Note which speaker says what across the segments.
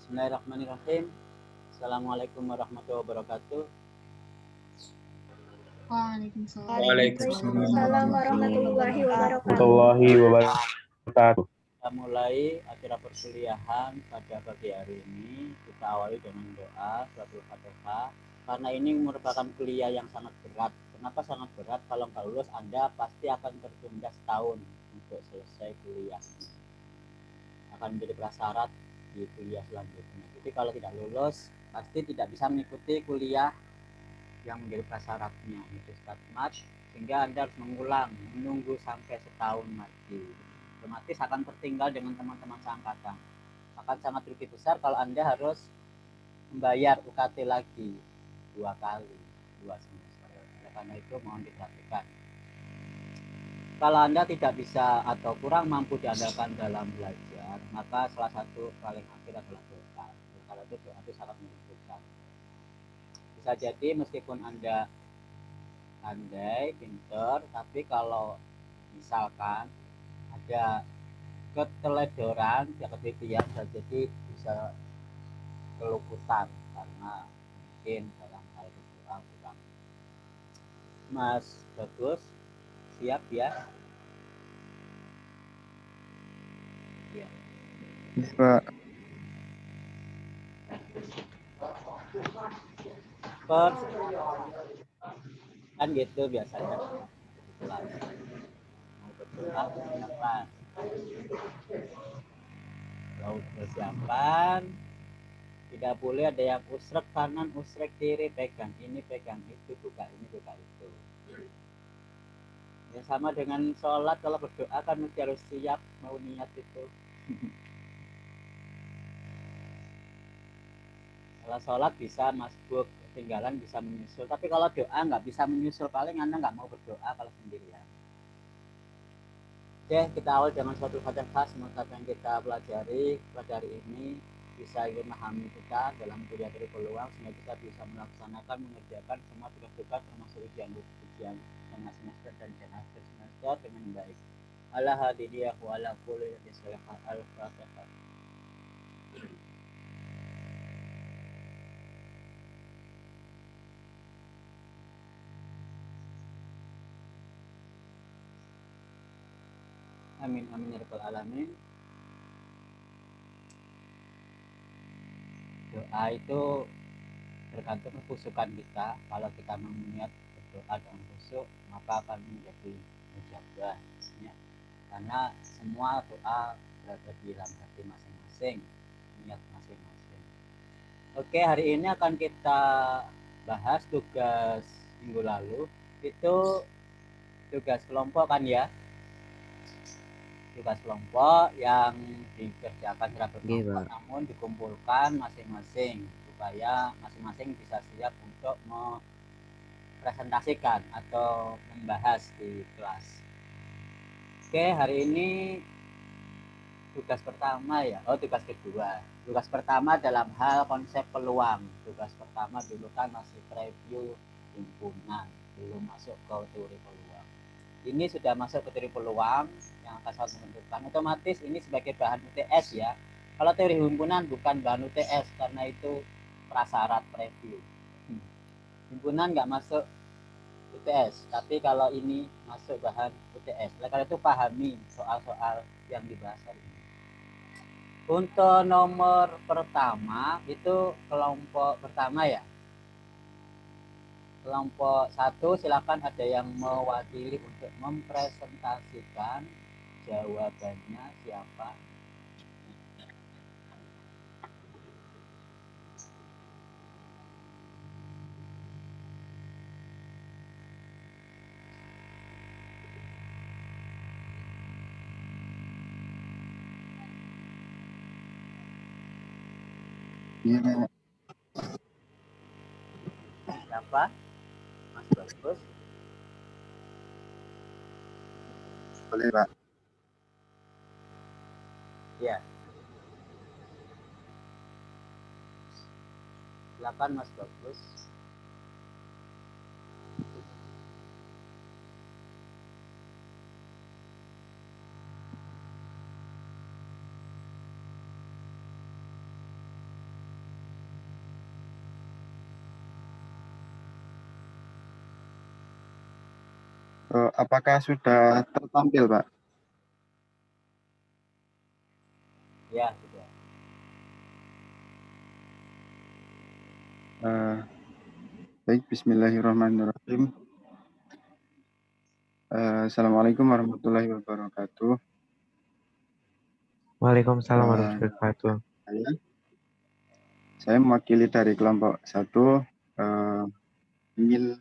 Speaker 1: Bismillahirrahmanirrahim. Assalamualaikum warahmatullahi wabarakatuh.
Speaker 2: Waalaikumsalam
Speaker 3: Waalaikumsalam warahmatullahi wabarakatuh.
Speaker 2: warahmatullahi wabarakatuh.
Speaker 1: Kita mulai acara perkuliahan pada pagi hari ini. Kita awali dengan doa suratul Fatihah. Karena ini merupakan kuliah yang sangat berat. Kenapa sangat berat? Kalau nggak lulus, Anda pasti akan tertunda setahun untuk selesai kuliah. Akan menjadi prasyarat di kuliah selanjutnya. Jadi kalau tidak lulus, pasti tidak bisa mengikuti kuliah yang menjadi prasyaratnya, yaitu skatmat, sehingga Anda harus mengulang, menunggu sampai setahun lagi. Otomatis akan tertinggal dengan teman-teman seangkatan. Akan sangat rugi besar kalau Anda harus membayar UKT lagi 2 kali, 2 semester. Oleh karena itu mohon diperhatikan. Kalau Anda tidak bisa atau kurang mampu diandalkan dalam belajar, maka salah satu paling akhir adalah doa. Kalau itu doa itu sangat menentukan. Bisa jadi meskipun Anda pandai, pinter, tapi kalau misalkan ada keteledoran ya kemudian jadi bisa keluputan karena mungkin dalam hal berdoa kurang. Mas Bagus siap ya? Ya.
Speaker 2: Pak.
Speaker 1: First, kan gitu biasanya kelas mau berdoa persiapan, mau persiapan tidak boleh ada yang usrek kanan usrek kiri, pegang ini pegang itu, buka ini buka itu. Ya sama dengan sholat, kalau berdoa kan mesti harus siap mau niat itu. Kalau sholat bisa masbuk, ketinggalan bisa menyusul, tapi kalau doa nggak bisa menyusul, paling Anda nggak mau berdoa kalau sendirian. Oke, kita awal dengan suatu fatihah. Semoga yang kita pelajari pada hari ini bisa memahami kita dalam kuliah dari peluang, sehingga kita bisa melaksanakan, mengerjakan semua tugas-tugas termasuk ujian tengah semester dan akhir semester dengan baik. Ala hadidiyah wa ala kulli yadisalihah al-fatihah. Amin amin ya rabbal alamin. Doa itu tergantung kekhusyukan kita. Kalau kita mengingat berdoa dengan khusyuk, maka akan menjadi mujabah ya. Karena semua doa berada di dalam hati masing-masing, niat masing-masing. Oke, hari ini akan kita bahas tugas minggu lalu. Itu tugas kelompok kan ya, tugas kelompok yang dikerjakan secara berkelompok, namun dikumpulkan masing-masing supaya masing-masing bisa siap untuk mempresentasikan atau membahas di kelas. Oke, hari ini tugas pertama ya, tugas kedua. Tugas pertama dalam hal konsep peluang. Tugas pertama dulu kan masih preview himpunan, belum masuk ke teori peluang. Ini sudah masuk ke teori peluang yang akan sangat menentukan. Otomatis ini sebagai bahan UTS ya. Kalau teori himpunan bukan bahan UTS karena itu prasyarat preview. Himpunan nggak masuk UTS, tapi kalau ini masuk bahan UTS. Oleh karena itu pahami soal-soal yang dibahas hari ini. Untuk nomor pertama itu kelompok pertama ya. Kelompok 1 silakan ada yang mewakili untuk mempresentasikan jawabannya siapa.
Speaker 2: Iya,
Speaker 1: Siapa? Mas Bagus.
Speaker 2: boleh Pak.
Speaker 1: Ya. Silakan Mas Bagus.
Speaker 2: Apakah sudah tertampil, Pak?
Speaker 1: Ya, sudah.
Speaker 2: Baik, bismillahirrahmanirrahim. Assalamualaikum warahmatullahi wabarakatuh.
Speaker 4: Waalaikumsalam
Speaker 2: Eh,
Speaker 4: warahmatullahi wabarakatuh.
Speaker 2: saya mewakili dari kelompok 1, ingin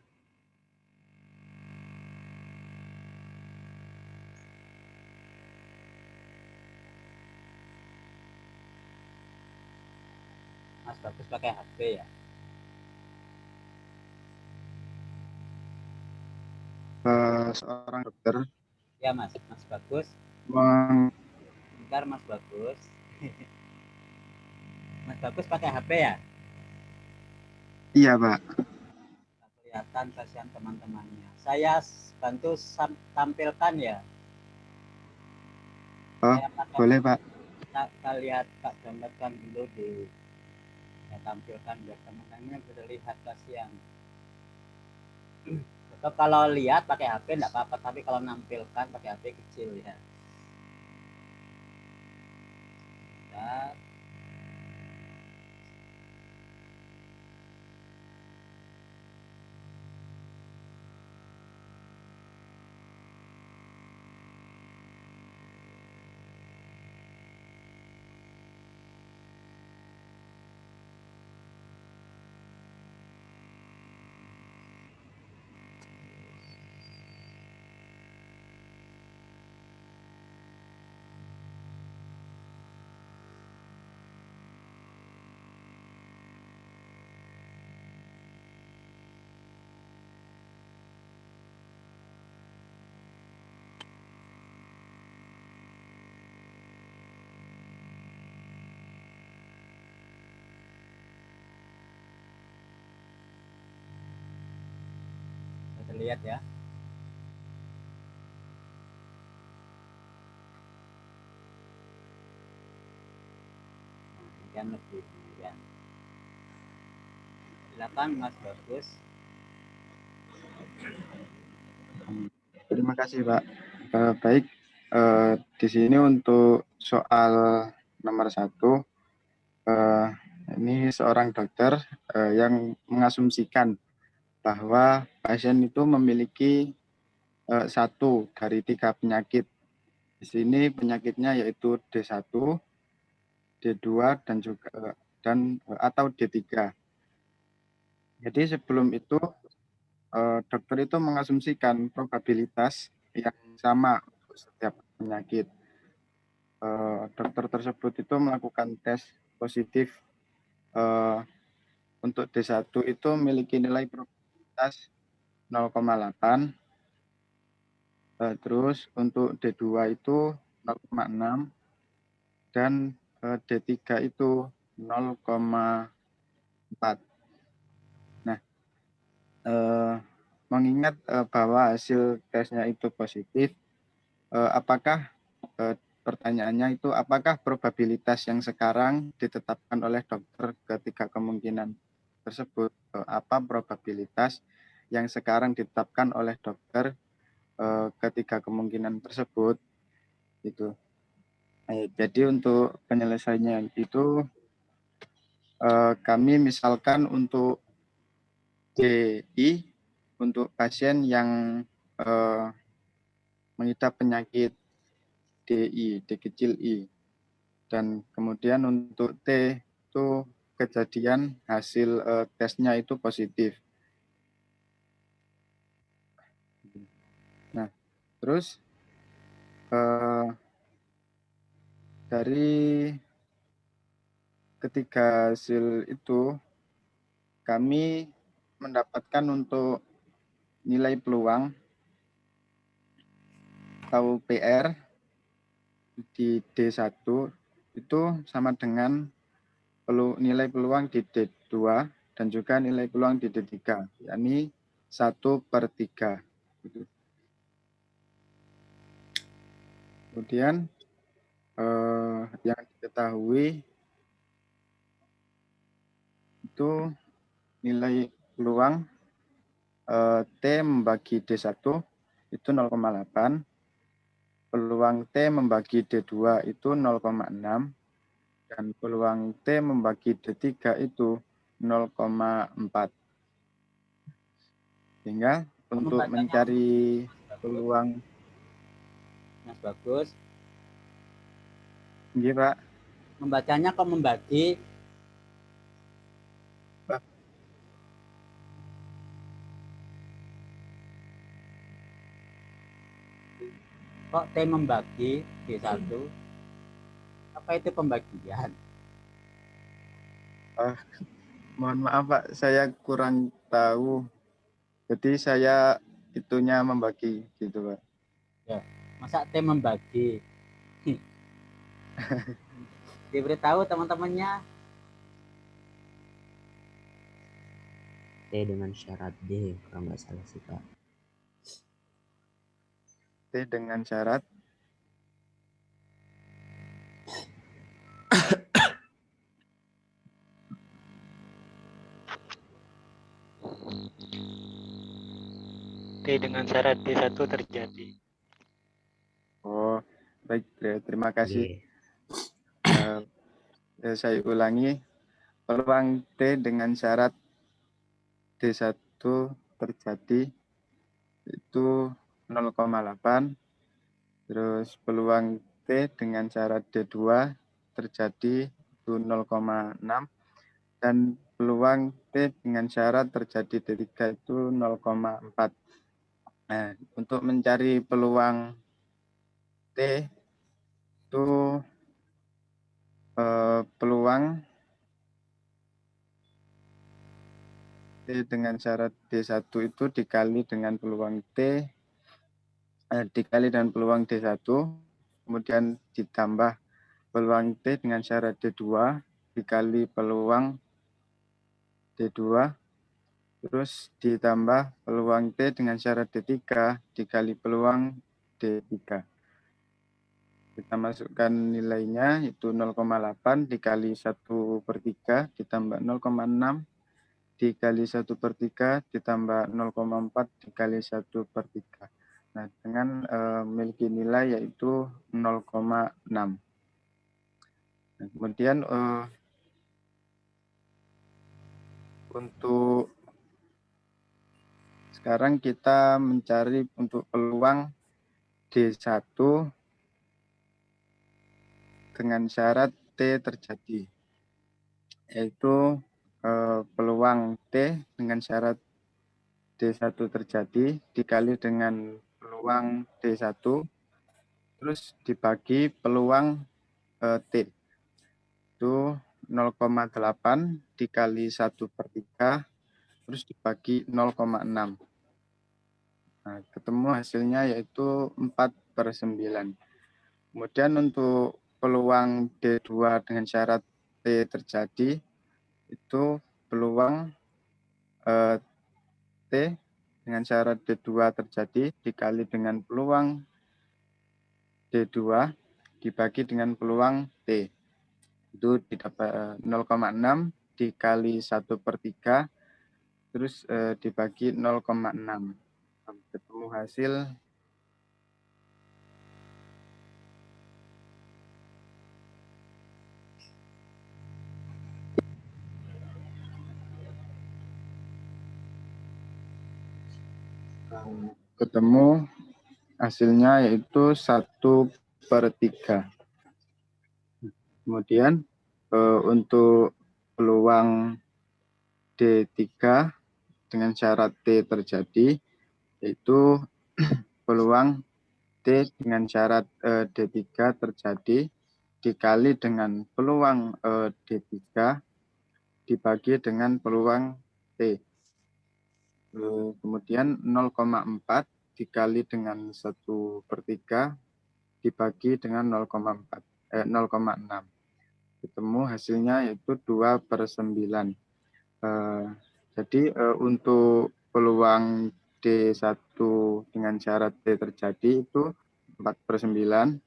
Speaker 1: Mas Bagus pakai HP ya?
Speaker 2: seorang dokter
Speaker 1: Ya, Mas Bagus.
Speaker 2: meng-
Speaker 1: Bentar, Mas Bagus. Mas Bagus pakai HP ya?
Speaker 2: Iya, Pak.
Speaker 1: Kelihatan, kasihan teman-temannya. Saya bantu tampilkan ya.
Speaker 2: Oh,
Speaker 1: Saya pakai,
Speaker 2: boleh, Pak.
Speaker 1: kita lihat, Kak, gambarkan dulu saya tampilkan biar teman-temannya bisa lihat, kasihan. Tetap kalau lihat pakai HP enggak apa-apa, tapi kalau nampilkan pakai HP kecil ya. Bentar. Bisa lihat ya. Kemudian lebih kemudian. Silakan Mas Bagus.
Speaker 2: Terima kasih, Pak. Baik, di sini untuk soal nomor 1, ini seorang dokter yang mengasumsikan bahwa pasien itu memiliki 1 dari 3 penyakit. Di sini penyakitnya yaitu D1, D2 dan juga atau D3. Jadi sebelum itu dokter itu mengasumsikan probabilitas yang sama untuk setiap penyakit. Dokter tersebut itu melakukan tes positif untuk D1 itu memiliki nilai probabilitas 0,8, terus untuk D2 itu 0,6 dan D3 itu 0,4. Nah, mengingat bahwa hasil tesnya itu positif, apakah pertanyaannya itu apakah probabilitas yang sekarang ditetapkan oleh dokter ketika kemungkinan tersebut, apa probabilitas yang sekarang ditetapkan oleh dokter ketika kemungkinan tersebut itu. Jadi untuk penyelesaiannya itu kami misalkan untuk DI untuk pasien yang mengidap penyakit DI, D kecil I. Dan kemudian untuk T itu kejadian hasil tesnya itu positif. Nah, terus dari ketiga hasil itu kami mendapatkan untuk nilai peluang atau PR di D1 itu sama dengan nilai peluang di D2 dan juga nilai peluang di D3, yakni 1/3. Kemudian yang diketahui itu nilai peluang T membagi D1 itu 0,8. Peluang T membagi D2 itu 0,6. Dan peluang T membagi D3 itu 0,4. Sehingga untuk mencari peluang
Speaker 1: Mas bagus.
Speaker 2: ini Pak,
Speaker 1: Membacanya kok membagi? Kok T membagi D1? Apa itu pembagian?
Speaker 2: mohon maaf Pak, saya kurang tahu. Jadi saya itunya membagi gitu Pak.
Speaker 1: Ya, masa T membagi? Diberitahu teman-temannya.
Speaker 4: T dengan syarat D, kalau nggak salah sih Pak.
Speaker 2: T dengan syarat
Speaker 5: T dengan syarat D1 terjadi.
Speaker 2: Oh, baik, terima kasih.
Speaker 4: D.
Speaker 2: Saya ulangi, peluang T dengan syarat D1 terjadi itu 0,8. Terus peluang T dengan syarat D2 terjadi itu 0,6. Dan peluang T dengan syarat terjadi D3 itu 0,4. Nah, untuk mencari peluang T itu peluang T dengan syarat D1 itu dikali dengan peluang T dikali dengan peluang D1, kemudian ditambah peluang T dengan syarat D2 dikali peluang D2, terus ditambah peluang T dengan syarat D3 dikali peluang D3. Kita masukkan nilainya itu 0,8 dikali 1/3 ditambah 0,6 dikali 1/3 ditambah 0,4 dikali 1/3. Nah, dengan memiliki nilai yaitu 0,6. Nah, kemudian untuk sekarang kita mencari untuk peluang D1 dengan syarat T terjadi, yaitu peluang T dengan syarat D1 terjadi dikali dengan peluang D1 terus dibagi peluang T itu 0,8 dikali 1/3 terus dibagi 0,6. Nah, ketemu hasilnya yaitu 4/9. Kemudian untuk peluang D2 dengan syarat T terjadi itu peluang T dengan syarat D2 terjadi dikali dengan peluang D2 dibagi dengan peluang T. Itu didapat 0,6 dikali 1/3 terus dibagi 0,6. Ketemu hasil hasilnya yaitu 1/3. Kemudian untuk peluang D3 dengan syarat T terjadi yaitu peluang T dengan syarat D3 terjadi dikali dengan peluang D3 dibagi dengan peluang T. Kemudian 0,4 dikali dengan 1/3 dibagi dengan 0,6. Ketemu hasilnya yaitu 2/9. Jadi untuk peluang D1 dengan syarat T terjadi itu 4/9.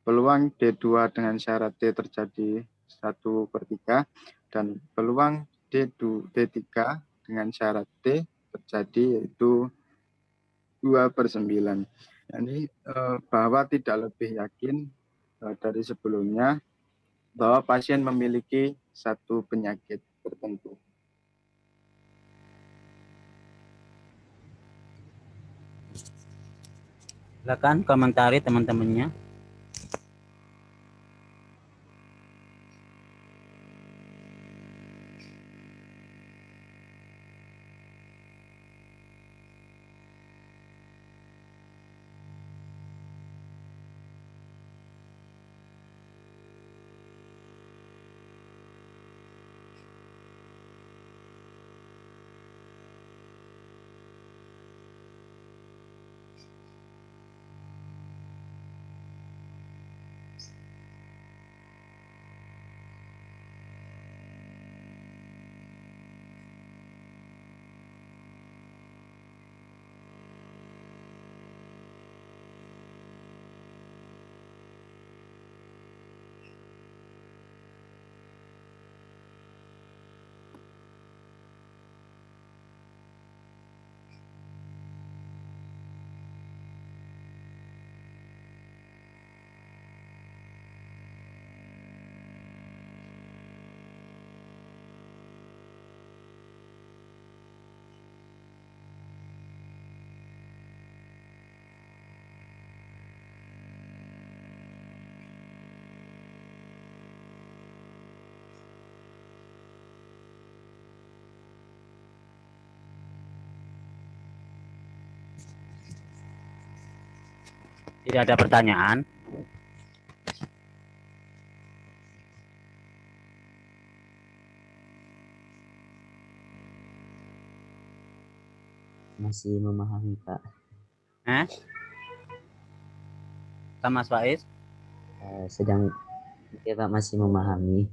Speaker 2: Peluang D2 dengan syarat T terjadi 1/3 dan peluang D3 dengan syarat T terjadi yaitu 2/9. Ini bahwa tidak lebih yakin dari sebelumnya bahwa pasien memiliki satu penyakit tertentu.
Speaker 1: Silakan komentari teman-temannya. Tidak ada pertanyaan.
Speaker 4: Masih memahami, Pak.
Speaker 1: Sama Mas Faiz.
Speaker 4: Sedang Pak masih memahami.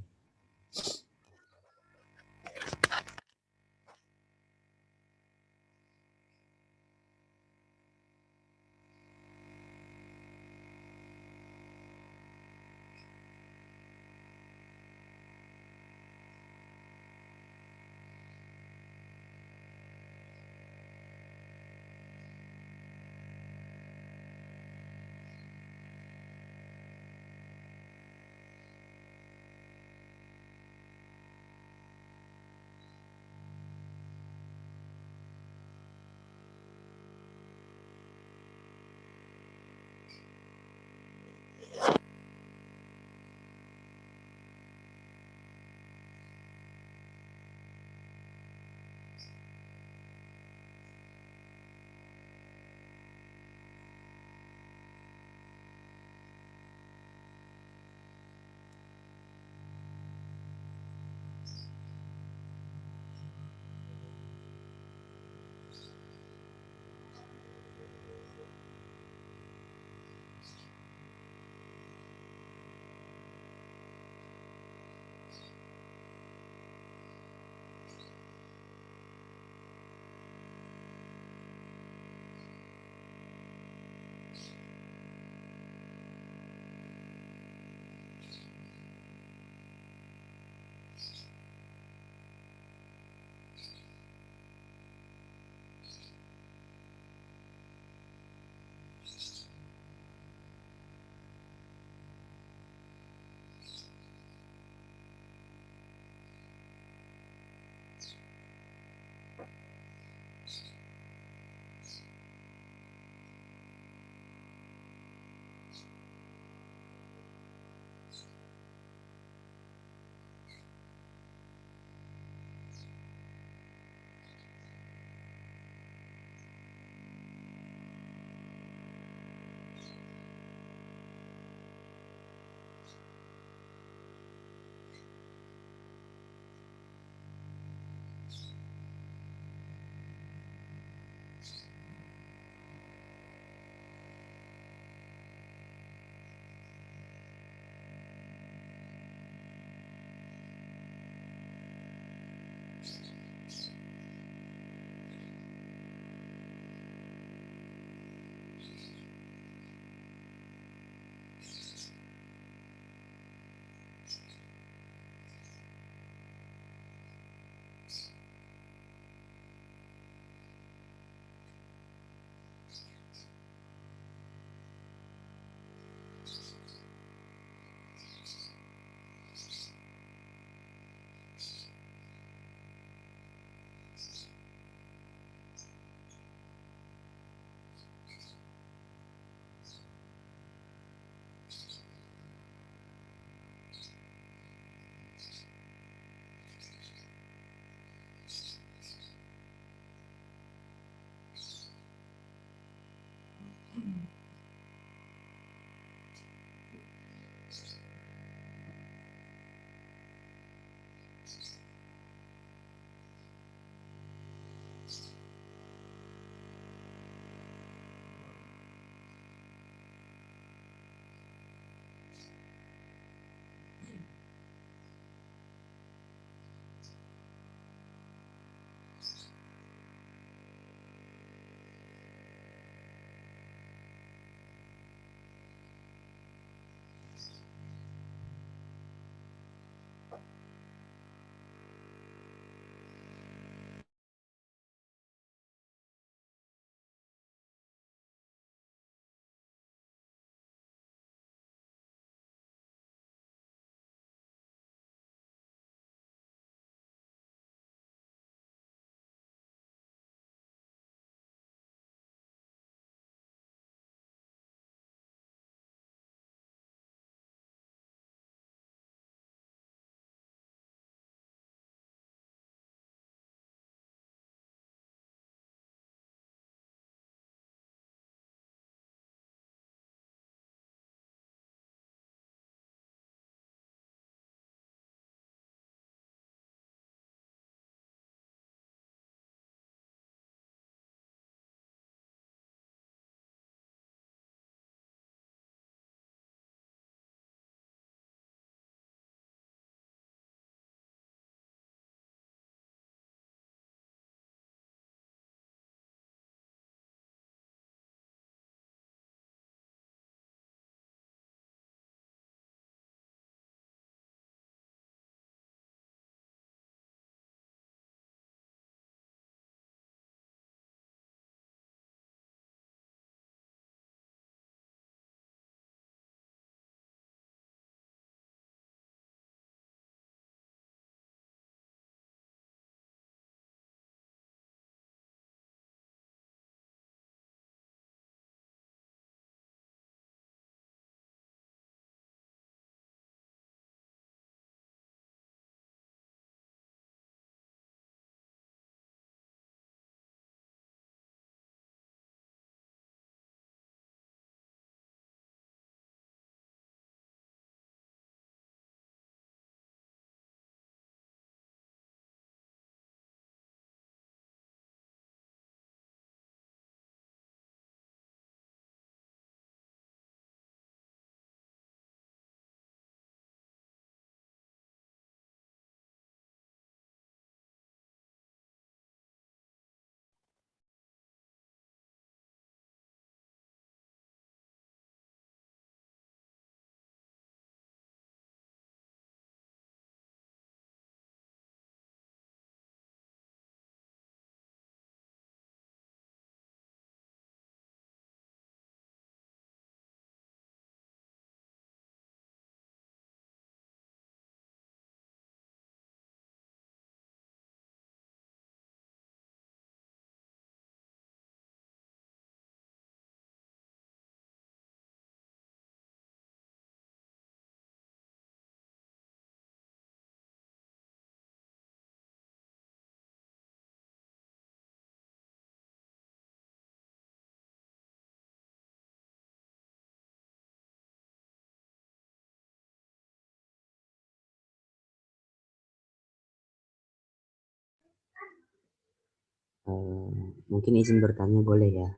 Speaker 4: Mungkin izin bertanya boleh ya?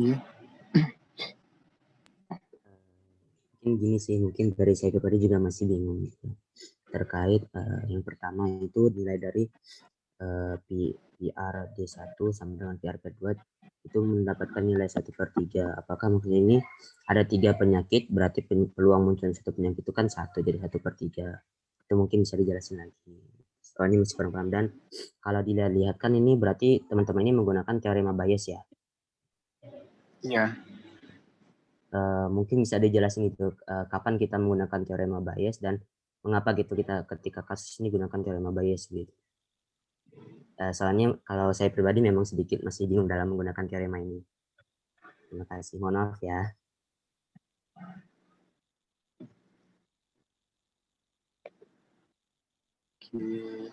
Speaker 2: Iya.
Speaker 4: Mungkin gini sih, mungkin dari saya pribadi juga masih bingung gitu. Terkait yang pertama itu nilai dari PR D1 sama dengan PR D2 itu mendapatkan nilai 1/3. Apakah maksudnya ini ada 3 penyakit, berarti peluang muncul satu penyakit itu kan 1, jadi 1/3. Itu mungkin bisa dijelasin lagi. Soalnya ini masih kurang paham. Dan kalau dilihat-lihat kan ini berarti teman-teman ini menggunakan teorema Bayes ya.
Speaker 2: Iya.
Speaker 4: Mungkin bisa dijelasin gitu kapan kita menggunakan teorema Bayes dan mengapa gitu kita ketika kasus ini gunakan teorema Bayes gitu. Soalnya kalau saya pribadi memang sedikit masih bingung dalam menggunakan teorema ini. Terima kasih. Mohon maaf ya.
Speaker 2: Oke.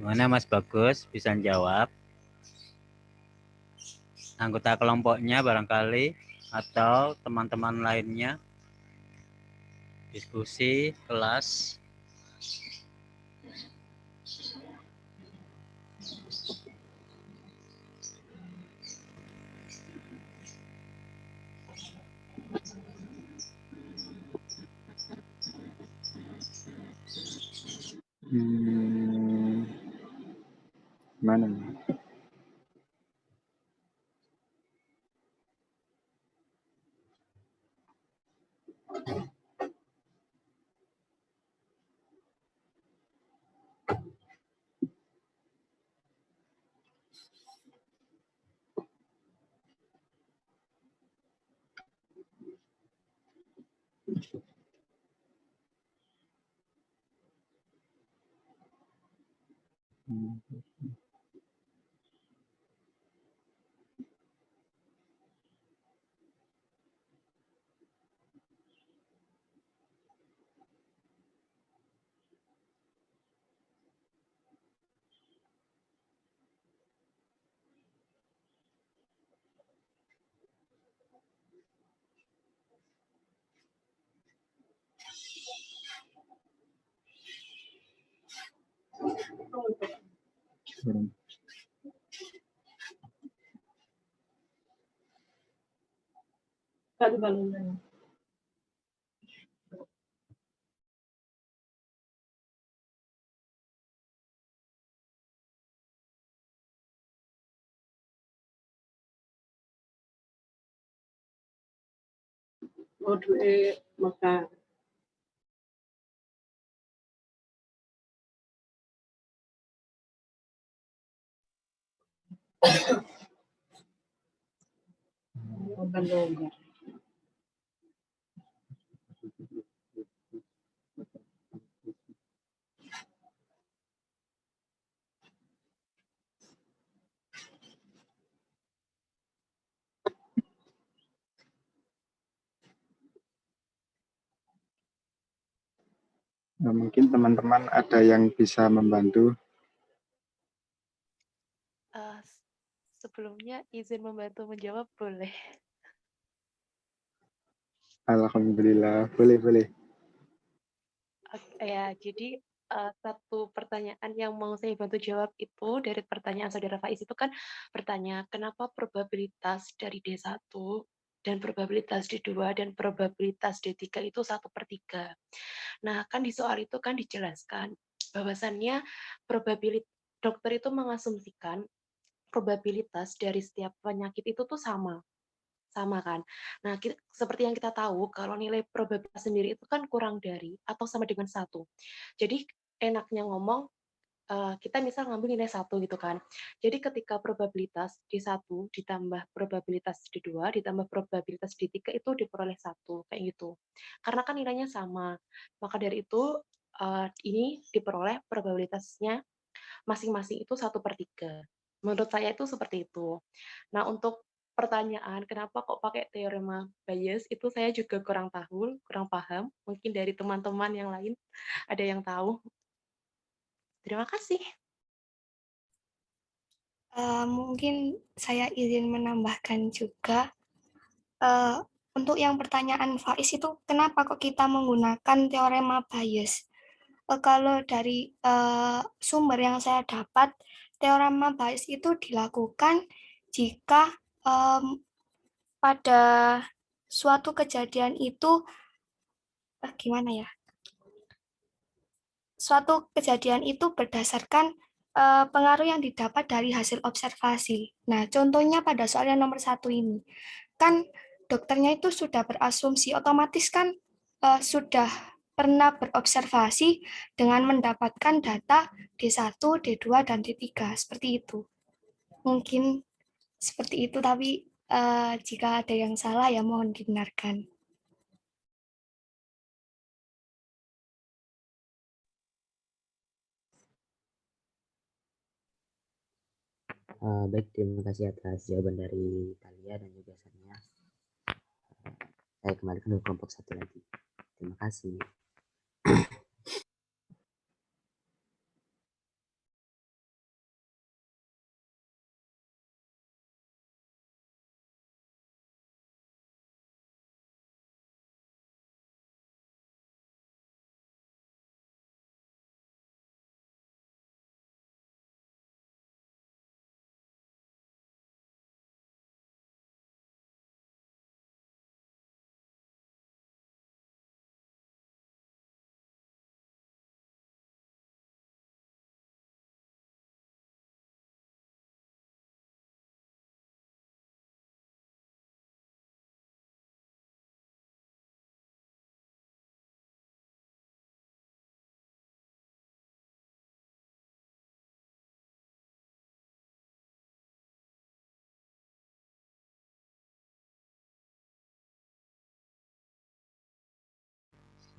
Speaker 1: Gimana Mas Bagus, bisa jawab? Anggota kelompoknya barangkali atau teman-teman lainnya, diskusi kelas.
Speaker 2: Mana nih?
Speaker 6: Mekah.
Speaker 2: Nah, mungkin teman-teman ada yang bisa membantu.
Speaker 6: Eh, sebelumnya izin membantu menjawab boleh?
Speaker 2: Alhamdulillah, boleh.
Speaker 6: Oke, ya, jadi satu pertanyaan yang mau saya bantu jawab itu dari pertanyaan saudara Faiz itu kan bertanya kenapa probabilitas dari D1 dan probabilitas D2 dan probabilitas D3 itu 1/3. Nah, kan di soal itu kan dijelaskan bahwasannya probabilitas dokter itu mengasumsikan probabilitas dari setiap penyakit itu tuh sama kan. Nah, seperti yang kita tahu, kalau nilai probabilitas sendiri itu kan kurang dari atau sama dengan 1. Jadi enaknya ngomong, kita misal ngambil nilai 1 gitu kan. Jadi ketika probabilitas D1 ditambah probabilitas D2 ditambah probabilitas D3 itu diperoleh 1, kayak gitu. Karena kan nilainya sama. Maka dari itu, ini diperoleh probabilitasnya masing-masing itu 1/3. Menurut saya itu seperti itu. Nah, untuk pertanyaan kenapa kok pakai teorema Bayes, itu saya juga kurang tahu, kurang paham. Mungkin dari teman-teman yang lain ada yang tahu. Terima kasih.
Speaker 3: Mungkin saya izin menambahkan juga. Untuk yang pertanyaan Faiz itu kenapa kok kita menggunakan teorema Bayes? Kalau dari sumber yang saya dapat, teorema Bayes itu dilakukan jika pada suatu kejadian itu gimana ya? Suatu kejadian itu berdasarkan pengaruh yang didapat dari hasil observasi. Nah, contohnya pada soal yang nomor 1 ini, kan dokternya itu sudah berasumsi, otomatis kan sudah pernah berobservasi dengan mendapatkan data D1, D2, dan D3, seperti itu. Mungkin seperti itu, tapi jika ada yang salah ya mohon dibenarkan.
Speaker 4: Baik, terima kasih atas jawaban dari Talia dan juga Sania. Saya kembalikan ke kelompok 1 lagi. Terima kasih.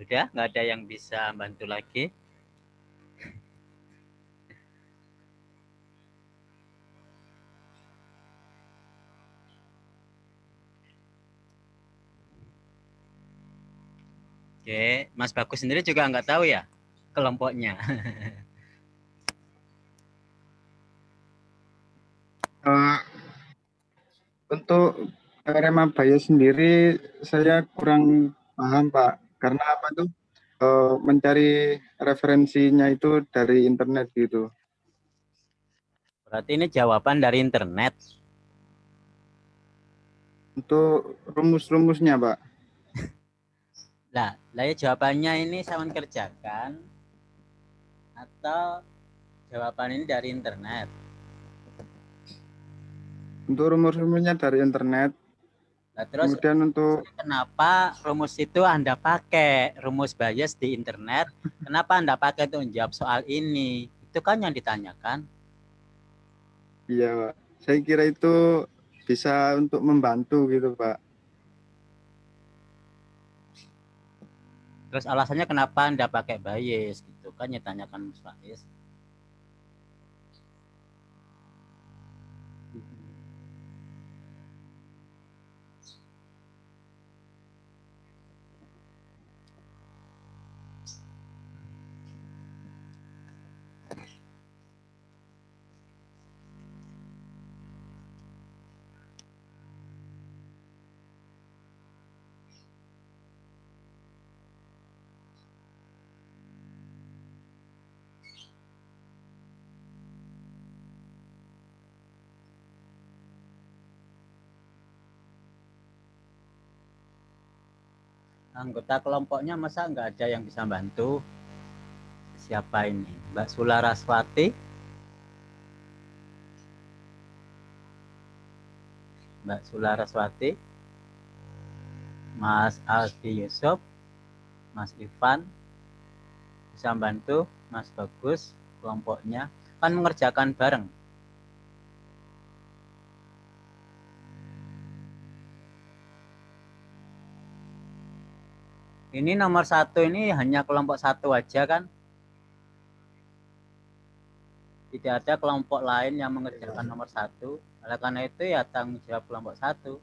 Speaker 1: Sudah, nggak ada yang bisa bantu lagi. Oke, Mas Bagus sendiri juga nggak tahu ya kelompoknya.
Speaker 2: Untuk teorema Bayes sendiri saya kurang paham, Pak. Karena apa tuh? Mencari referensinya itu dari internet gitu.
Speaker 1: Berarti ini jawaban dari internet.
Speaker 2: Untuk rumus-rumusnya, Pak.
Speaker 1: Lah ya jawabannya ini saya kerjakan atau jawaban ini dari internet.
Speaker 2: Untuk rumus-rumusnya dari internet.
Speaker 1: Nah, terus
Speaker 2: Kemudian untuk
Speaker 1: kenapa rumus itu Anda pakai rumus Bayes di internet? Kenapa Anda pakai untuk menjawab soal ini? Itu kan yang ditanyakan.
Speaker 2: iya, Pak. Saya kira itu bisa untuk membantu gitu, Pak.
Speaker 1: Terus alasannya kenapa Anda pakai Bayes gitu kan yang ditanyakan Mas Bayes. Anggota kelompoknya masa nggak ada yang bisa bantu? Siapa ini? Mbak Sularaswati? Mbak Sularaswati? Mas Aldi Yusuf? Mas Ivan? Bisa bantu? Mas Bagus? Kelompoknya kan mengerjakan bareng. Ini nomor 1 ini hanya kelompok 1 aja kan? Tidak ada kelompok lain yang mengerjakan nomor 1. Oleh karena itu ya tanggung jawab kelompok 1.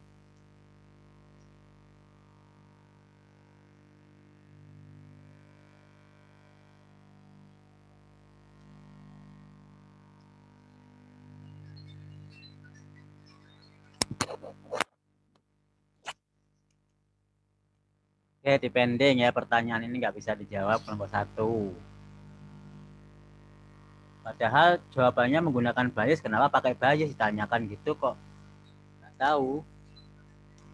Speaker 1: Oke, depending ya, pertanyaan ini nggak bisa dijawab kelompok 1. Padahal jawabannya menggunakan bias, kenapa pakai bias ditanyakan gitu kok? Nggak tahu.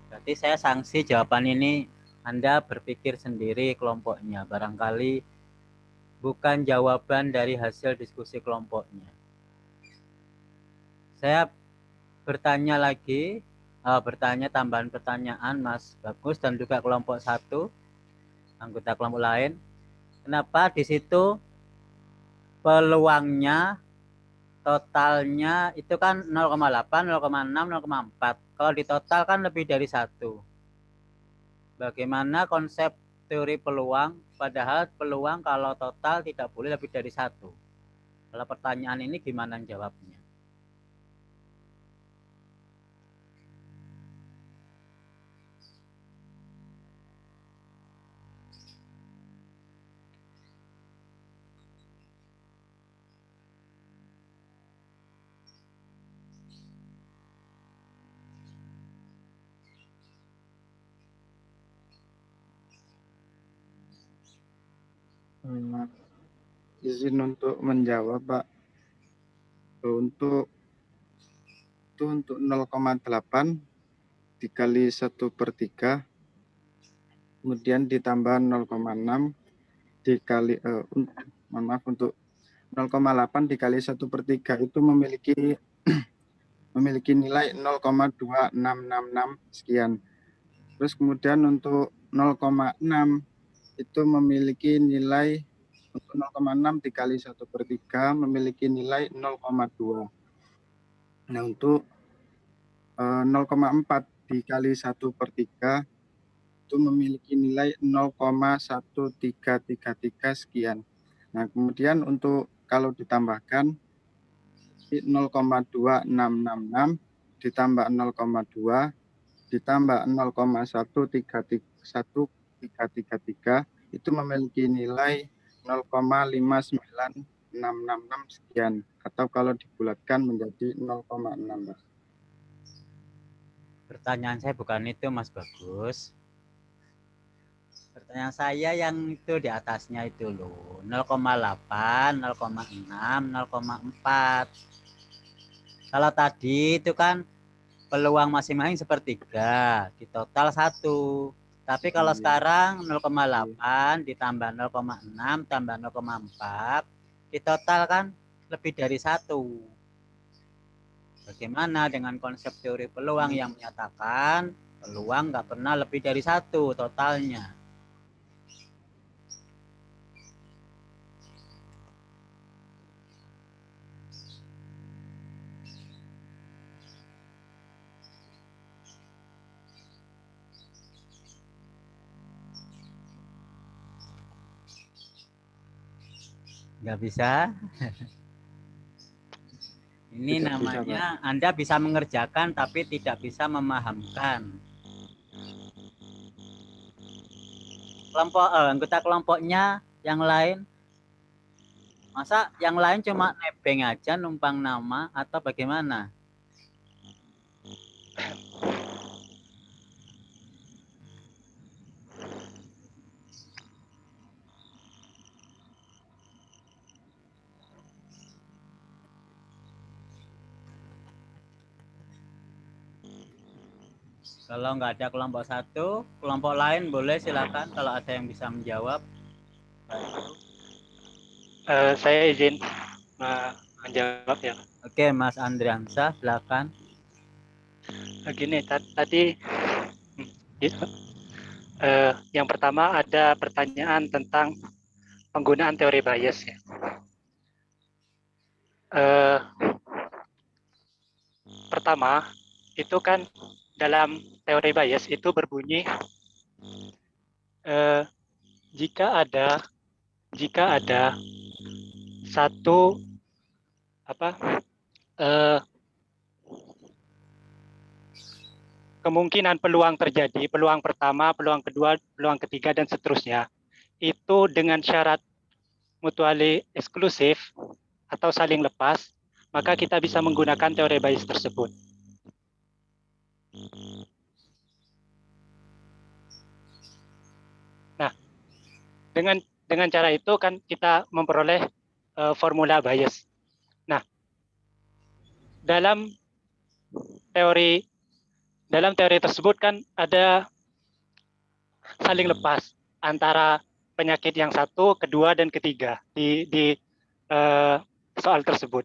Speaker 1: Berarti saya sanksi jawaban ini, Anda berpikir sendiri kelompoknya. Barangkali bukan jawaban dari hasil diskusi kelompoknya. Saya bertanya lagi, bertanya tambahan pertanyaan Mas Bagus dan juga kelompok 1, anggota kelompok lain. Kenapa di situ peluangnya totalnya itu kan 0,8, 0,6, 0,4. Kalau di total kan lebih dari 1. Bagaimana konsep teori peluang, padahal peluang kalau total tidak boleh lebih dari 1. Kalau pertanyaan ini gimana jawabnya?
Speaker 2: Izin untuk menjawab, Pak. Untuk 0,8 dikali 1/3, kemudian ditambah 0,6 dikali untuk 0,8 dikali 1/3 itu memiliki nilai 0,2666 sekian. Terus kemudian untuk 0,6 itu memiliki nilai, untuk 0,6 dikali 1/3 memiliki nilai 0,2. Nah, untuk 0,4 dikali 1/3 itu memiliki nilai 0,1333 sekian. Nah, kemudian untuk kalau ditambahkan 0,2666 ditambah 0,2 ditambah 0,1333 itu memiliki nilai 0,59666 sekian, atau kalau dibulatkan menjadi 0,6.
Speaker 1: Pertanyaan saya bukan itu, Mas Bagus. Pertanyaan saya yang itu di atasnya itu loh, 0,8, 0,6, 0,4. Kalau tadi itu kan peluang masing-masing sepertiga, di total 1. Tapi kalau sekarang 0,8 ditambah 0,6 tambah 0,4, di total kan lebih dari 1. Bagaimana dengan konsep teori peluang yang menyatakan peluang nggak pernah lebih dari 1 totalnya? Nggak bisa. Ini
Speaker 2: Tidak bisa,
Speaker 1: namanya
Speaker 2: Pak.
Speaker 1: Anda bisa mengerjakan tapi tidak bisa memahamkan. Anggota kelompoknya yang lain, masa yang lain cuma nebeng aja numpang nama atau bagaimana? Kalau nggak ada kelompok satu, kelompok lain boleh silakan kalau ada yang bisa menjawab.
Speaker 5: Saya izin menjawab ya.
Speaker 1: Oke, Mas Andriansyah, silakan.
Speaker 5: Gini, tadi gitu. Yang pertama ada pertanyaan tentang penggunaan teori bias ya. Pertama, itu kan dalam teori bias itu berbunyi jika ada satu kemungkinan peluang terjadi, peluang pertama, peluang kedua, peluang ketiga, dan seterusnya, itu dengan syarat mutually eksklusif atau saling lepas, maka kita bisa menggunakan teori bias tersebut. Nah, dengan cara itu kan kita memperoleh formula bias. Nah, dalam teori tersebut kan ada saling lepas antara penyakit yang satu, kedua, dan ketiga di soal tersebut.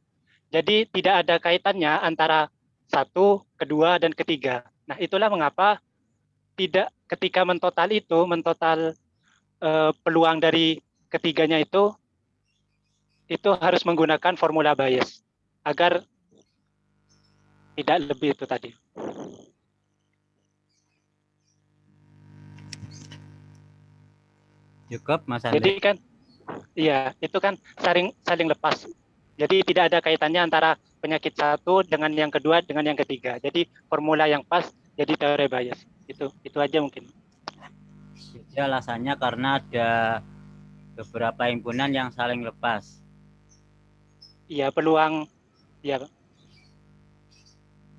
Speaker 5: Jadi tidak ada kaitannya antara satu, kedua, dan ketiga. Nah, itulah mengapa tidak ketika mentotal peluang dari ketiganya itu harus menggunakan formula bias agar tidak lebih itu tadi.
Speaker 1: Cukup, Mas Andri.
Speaker 5: Jadi kan, iya, itu kan saling lepas. Jadi tidak ada kaitannya antara penyakit satu dengan yang kedua dengan yang ketiga. Jadi formula yang pas jadi teori bias. Itu aja mungkin.
Speaker 1: Jadi alasannya karena ada beberapa himpunan yang saling lepas.
Speaker 5: Iya, peluang, ya.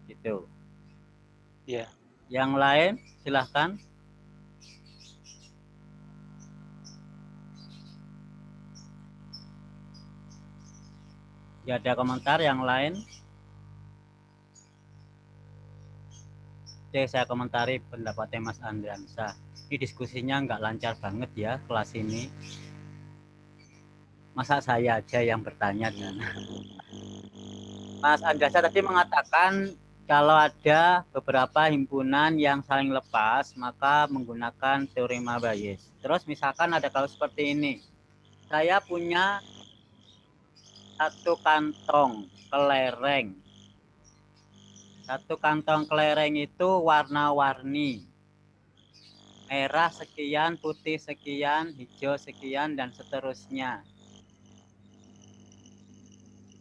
Speaker 1: Gitu.
Speaker 5: Iya.
Speaker 1: Yang lain, silahkan. Ya, ada komentar yang lain? Oke, saya komentari pendapatnya Mas Andriansyah. Ini diskusinya nggak lancar banget ya kelas ini. Masa saya aja yang bertanya kan? Mas Andriansyah tadi mengatakan kalau ada beberapa himpunan yang saling lepas, maka menggunakan teorema Bayes. Terus misalkan ada kalau seperti ini. Saya punya satu kantong kelereng. Satu kantong kelereng itu warna-warni. Merah sekian, putih sekian, hijau sekian, dan seterusnya.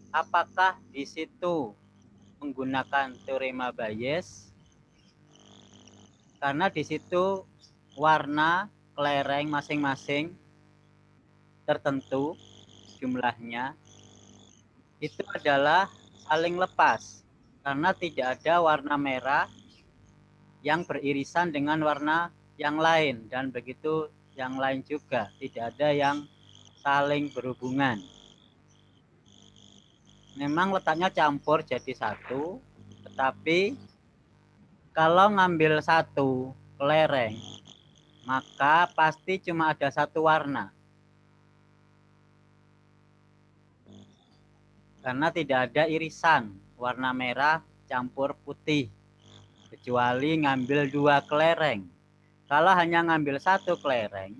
Speaker 1: Apakah di situ menggunakan teorema Bayes? Karena di situ warna kelereng masing-masing tertentu jumlahnya itu adalah saling lepas karena tidak ada warna merah yang beririsan dengan warna yang lain dan begitu yang lain juga tidak ada yang saling berhubungan. Memang letaknya campur jadi satu, tetapi kalau ngambil satu kelereng maka pasti cuma ada satu warna. Karena tidak ada irisan warna merah campur putih. Kecuali ngambil dua kelereng. Kalau hanya ngambil satu kelereng,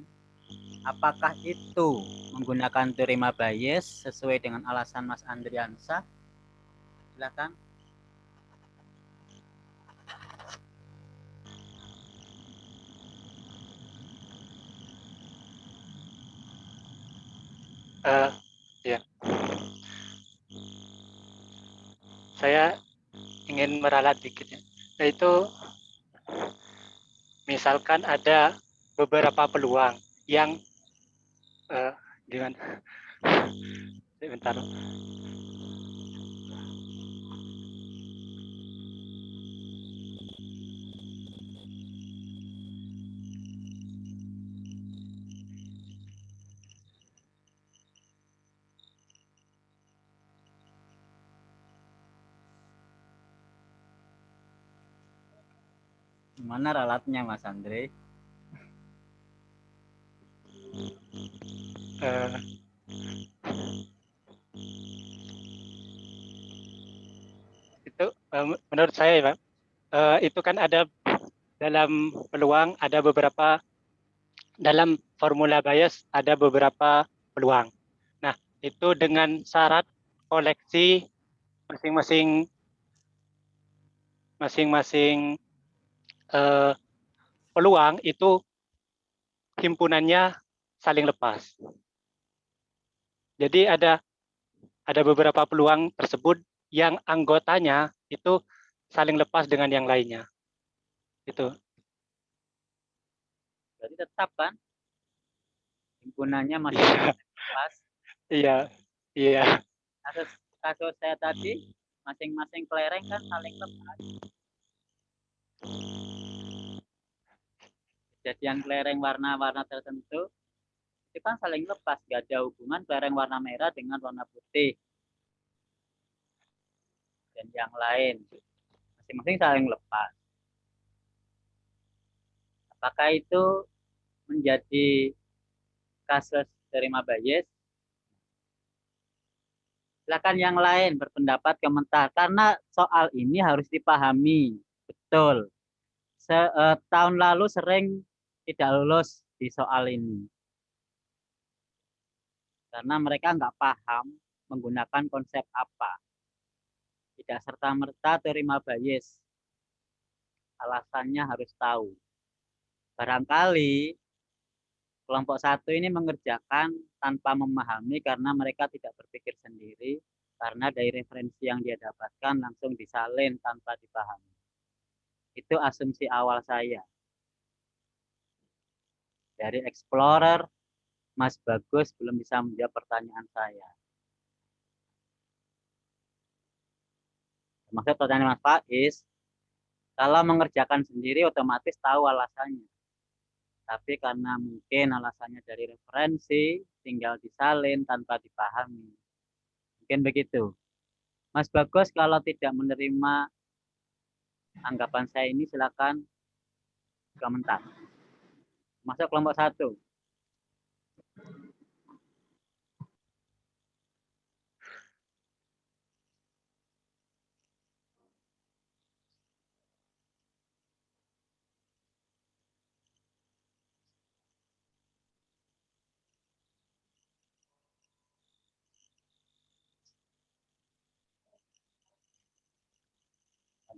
Speaker 1: apakah itu menggunakan teorema Bayes sesuai dengan alasan Mas Andriansyah? Silakan.
Speaker 5: Ya. Saya ingin meralat dikit ya. Yaitu misalkan ada beberapa peluang yang gimana? Bentar.
Speaker 1: Mana ralatnya Mas Andre?
Speaker 5: Eh, itu menurut saya ya Pak, itu kan ada dalam peluang ada beberapa, dalam formula Bayes ada beberapa peluang. Nah, itu dengan syarat koleksi masing-masing peluang itu himpunannya saling lepas. Jadi ada beberapa peluang tersebut yang anggotanya itu saling lepas dengan yang lainnya. Itu.
Speaker 1: Berarti tetap kan himpunannya masih
Speaker 5: Iya,
Speaker 1: pas.
Speaker 5: iya, iya.
Speaker 1: Kasus saya tadi masing-masing kelereng kan saling lepas. Kejadian kelereng warna-warna tertentu itu kan saling lepas, gak ada hubungan kelereng warna merah dengan warna putih dan yang lain, masing-masing saling lepas. Apakah itu menjadi kasus terima Bayes? Silakan yang lain berpendapat, komentar, karena soal ini harus dipahami betul. Tahun lalu sering tidak lulus di soal ini karena mereka nggak paham menggunakan konsep apa. Tidak serta-merta terima Bayes. Alasannya harus tahu. Barangkali kelompok satu ini mengerjakan tanpa memahami karena mereka tidak berpikir sendiri, karena dari referensi yang dia dapatkan langsung disalin tanpa dipahami. Itu asumsi awal saya. Dari Explorer, Mas Bagus belum bisa menjawab pertanyaan saya. Maksud pertanyaan Mas Faiz, kalau mengerjakan sendiri otomatis tahu alasannya. Tapi karena mungkin alasannya dari referensi, tinggal disalin tanpa dipahami. Mungkin begitu. Mas Bagus kalau tidak menerima anggapan saya ini silakan komentar. Masuk kelompok satu.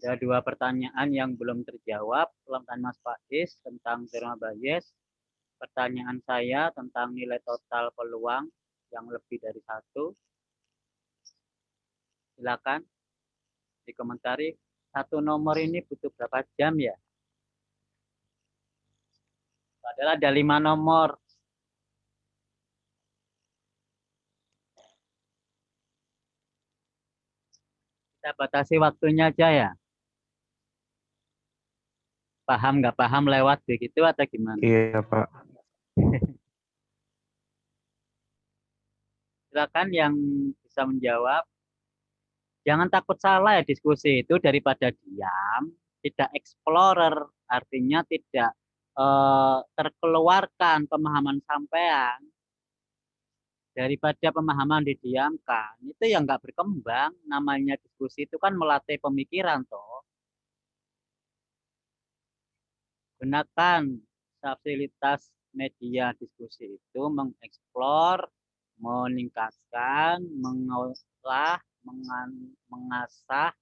Speaker 1: Ada dua pertanyaan yang belum terjawab. Pertanyaan Mas Faiz tentang teorema Bayes. Pertanyaan saya tentang nilai total peluang yang lebih dari satu. Silakan dikomentari. Satu nomor ini butuh berapa jam ya? Padahal ada 5 nomor. Kita batasi waktunya aja ya. Paham nggak paham lewat begitu atau gimana?
Speaker 2: Iya, Pak.
Speaker 1: Silakan yang bisa menjawab. Jangan takut salah ya, diskusi itu daripada diam, tidak explorer, artinya tidak terkeluarkan pemahaman sampean, daripada pemahaman didiamkan, itu yang nggak berkembang. Namanya diskusi itu kan melatih pemikiran toh. Gunakan fasilitas media diskusi itu mengeksplor, meningkatkan, mengolah, mengasah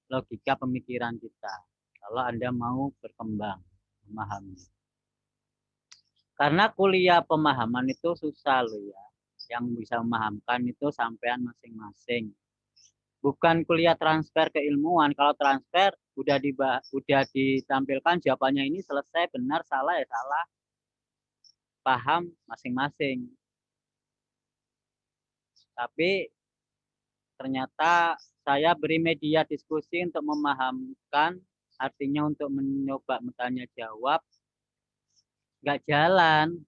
Speaker 1: logika pemikiran kita. Kalau Anda mau berkembang, memahami. Karena kuliah pemahaman itu susah loh ya. Yang bisa memahamkan itu sampean masing-masing. Bukan kuliah transfer keilmuan. Kalau transfer udah ditampilkan jawabannya ini selesai, benar salah ya salah. Paham masing-masing. Tapi ternyata saya beri media diskusi untuk memahamkan, artinya untuk mencoba bertanya jawab, nggak jalan.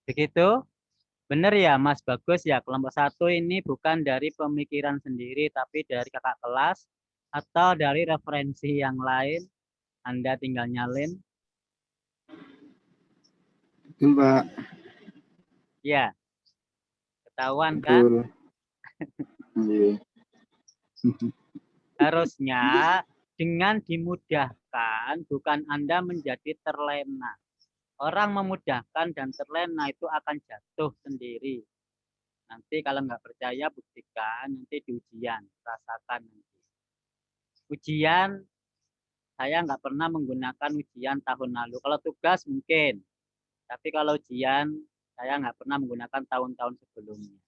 Speaker 1: Begitu? Benar ya Mas Bagus ya, kelompok 1 ini bukan dari pemikiran sendiri, tapi dari kakak kelas atau dari referensi yang lain. Anda tinggal nyalin.
Speaker 2: Betul, Pak.
Speaker 1: Ya, ketahuan kan?
Speaker 2: Betul. Iya.
Speaker 1: Harusnya dengan dimudahkan, bukan Anda menjadi terlena. Orang memudahkan dan terlena itu akan jatuh sendiri. Nanti kalau nggak percaya, buktikan nanti di ujian, rasakan nanti. Ujian, saya nggak pernah menggunakan ujian tahun lalu. Kalau tugas mungkin, tapi kalau ujian, saya nggak pernah menggunakan tahun-tahun sebelumnya.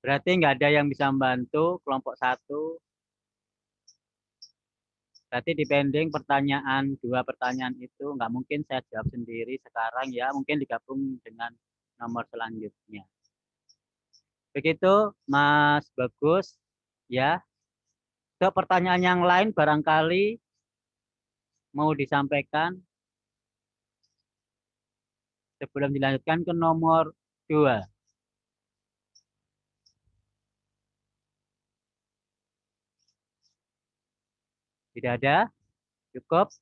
Speaker 1: Berarti nggak ada yang bisa membantu kelompok 1. Berarti depending pertanyaan, 2 pertanyaan itu nggak mungkin saya jawab sendiri sekarang ya, mungkin digabung dengan nomor selanjutnya. Begitu Mas Bagus ya. Untuk pertanyaan yang lain barangkali mau disampaikan sebelum dilanjutkan ke nomor 2. Tidak ada? Cukup?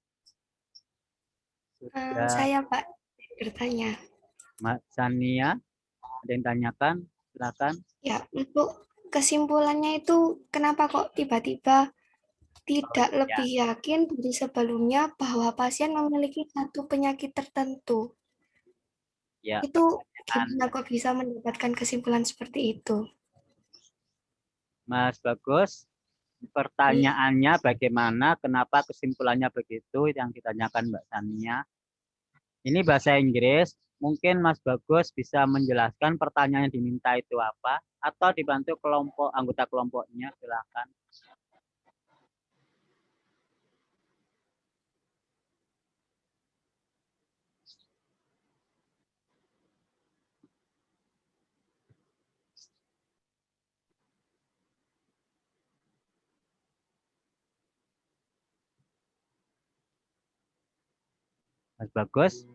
Speaker 1: Sudah.
Speaker 3: Saya Pak bertanya.
Speaker 1: Mbak Sania, ada yang tanyakan? Silakan.
Speaker 3: Ya, untuk kesimpulannya itu kenapa kok tiba-tiba tidak
Speaker 1: ya.
Speaker 3: lebih yakin dari sebelumnya bahwa pasien memiliki satu penyakit tertentu?
Speaker 1: Ya,
Speaker 3: Itu gimana kok bisa mendapatkan kesimpulan seperti itu?
Speaker 1: Mas Bagus, pertanyaannya bagaimana, kenapa kesimpulannya begitu yang ditanyakan Mbak Sania. Ini bahasa Inggris, mungkin Mas Bagus bisa menjelaskan pertanyaan yang diminta itu apa, atau dibantu anggota kelompoknya, silakan. Mas Bagus,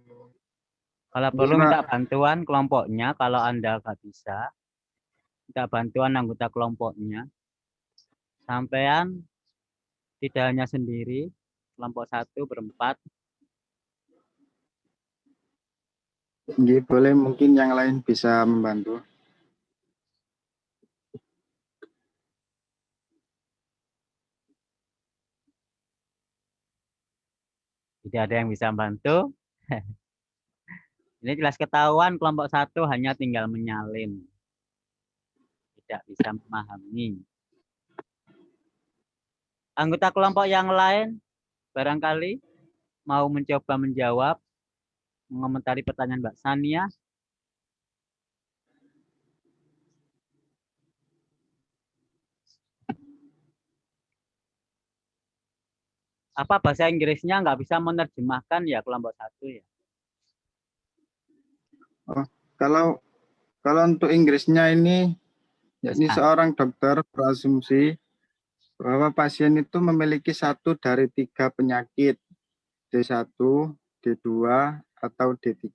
Speaker 1: kalau perlu minta bantuan kelompoknya, kalau Anda nggak bisa, minta bantuan anggota kelompoknya. Sampean tidak hanya sendiri, kelompok 1 berempat.
Speaker 2: Nggih, boleh mungkin yang lain bisa membantu.
Speaker 1: Tidak ada yang bisa membantu. Ini jelas ketahuan kelompok 1 hanya tinggal menyalin. Tidak bisa memahami. Anggota kelompok yang lain barangkali mau mencoba menjawab, mengomentari pertanyaan Mbak Sania. Apa bahasa Inggrisnya nggak bisa menerjemahkan ya kelompok 1 ya?
Speaker 2: Oh, kalau untuk Inggrisnya ini, yakni seorang dokter berasumsi bahwa pasien itu memiliki 1 dari 3 penyakit, D1, D2, atau D3.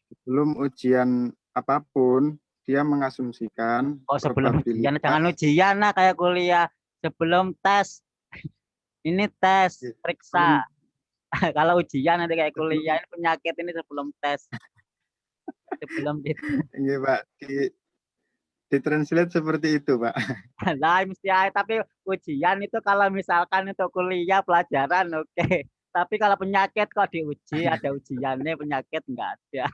Speaker 2: Sebelum ujian apapun, dia mengasumsikan
Speaker 1: sebelum ujian,
Speaker 2: probabilitas.
Speaker 1: jangan ujian lah kayak kuliah. Sebelum tes, ini tes, periksa. Kalau ujian nanti kayak kuliah, ini penyakit ini sebelum tes. Sebelum
Speaker 2: Iya Pak, ditranslate seperti itu Pak.
Speaker 1: Lah mesti tapi ujian itu kalau misalkan untuk kuliah pelajaran oke. Tapi kalau penyakit kok diuji, ada ujiannya, penyakit enggak ada.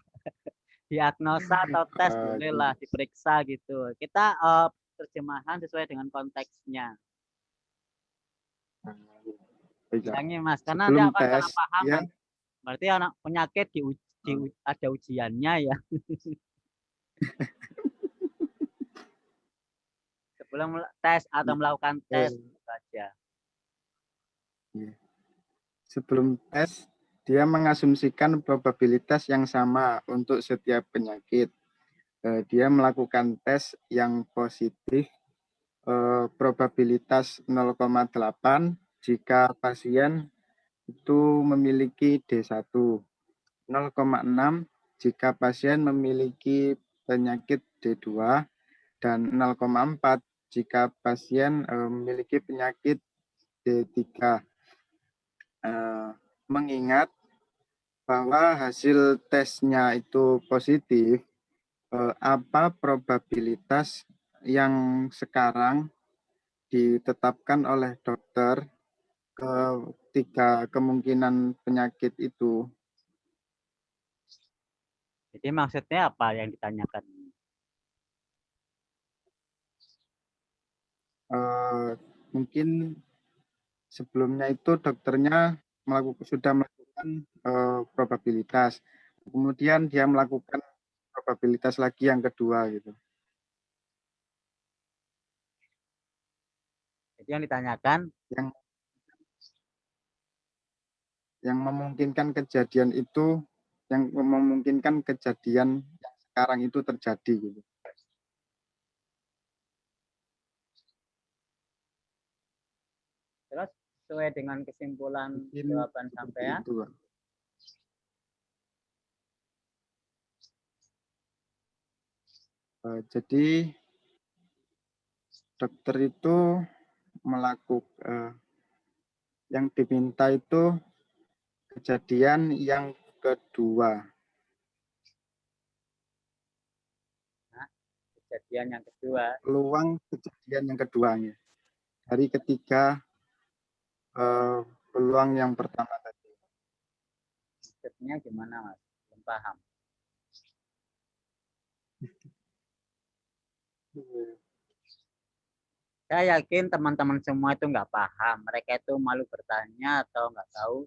Speaker 1: Diagnosa atau tes boleh lah diperiksa gitu. Kita terjemahan sesuai dengan konteksnya. Bilangnya Mas, karena dia akan salah paham ya. Berarti anak penyakit ada ujiannya ya. Sebelum tes atau melakukan tes saja.
Speaker 2: Sebelum tes, dia mengasumsikan probabilitas yang sama untuk setiap penyakit. Dia melakukan tes yang positif, probabilitas 0,8 jika pasien itu memiliki D1, 0,6 jika pasien memiliki penyakit D2, dan 0,4 jika pasien memiliki penyakit D3. Mengingat bahwa hasil tesnya itu positif, apa probabilitas yang sekarang ditetapkan oleh dokter ketiga kemungkinan penyakit itu?
Speaker 1: Jadi maksudnya apa yang ditanyakan?
Speaker 2: Mungkin sebelumnya itu dokternya sudah melakukan probabilitas, kemudian dia melakukan probabilitas lagi yang kedua gitu.
Speaker 1: Jadi yang ditanyakan
Speaker 2: yang memungkinkan kejadian itu, yang memungkinkan kejadian yang sekarang itu terjadi gitu.
Speaker 1: Terus sesuai dengan kesimpulan
Speaker 2: Mungkin
Speaker 1: jawaban
Speaker 2: seperti
Speaker 1: sampean.
Speaker 2: itu, Pak. Jadi dokter itu melakukan yang diminta itu kejadian yang kedua.
Speaker 1: Nah, kejadian yang kedua.
Speaker 2: Peluang kejadian yang keduanya dari ketiga peluang yang pertama tadi.
Speaker 1: Maksudnya gimana, Mas? Belum paham. Saya yakin teman-teman semua itu nggak paham. Mereka itu malu bertanya atau nggak tahu,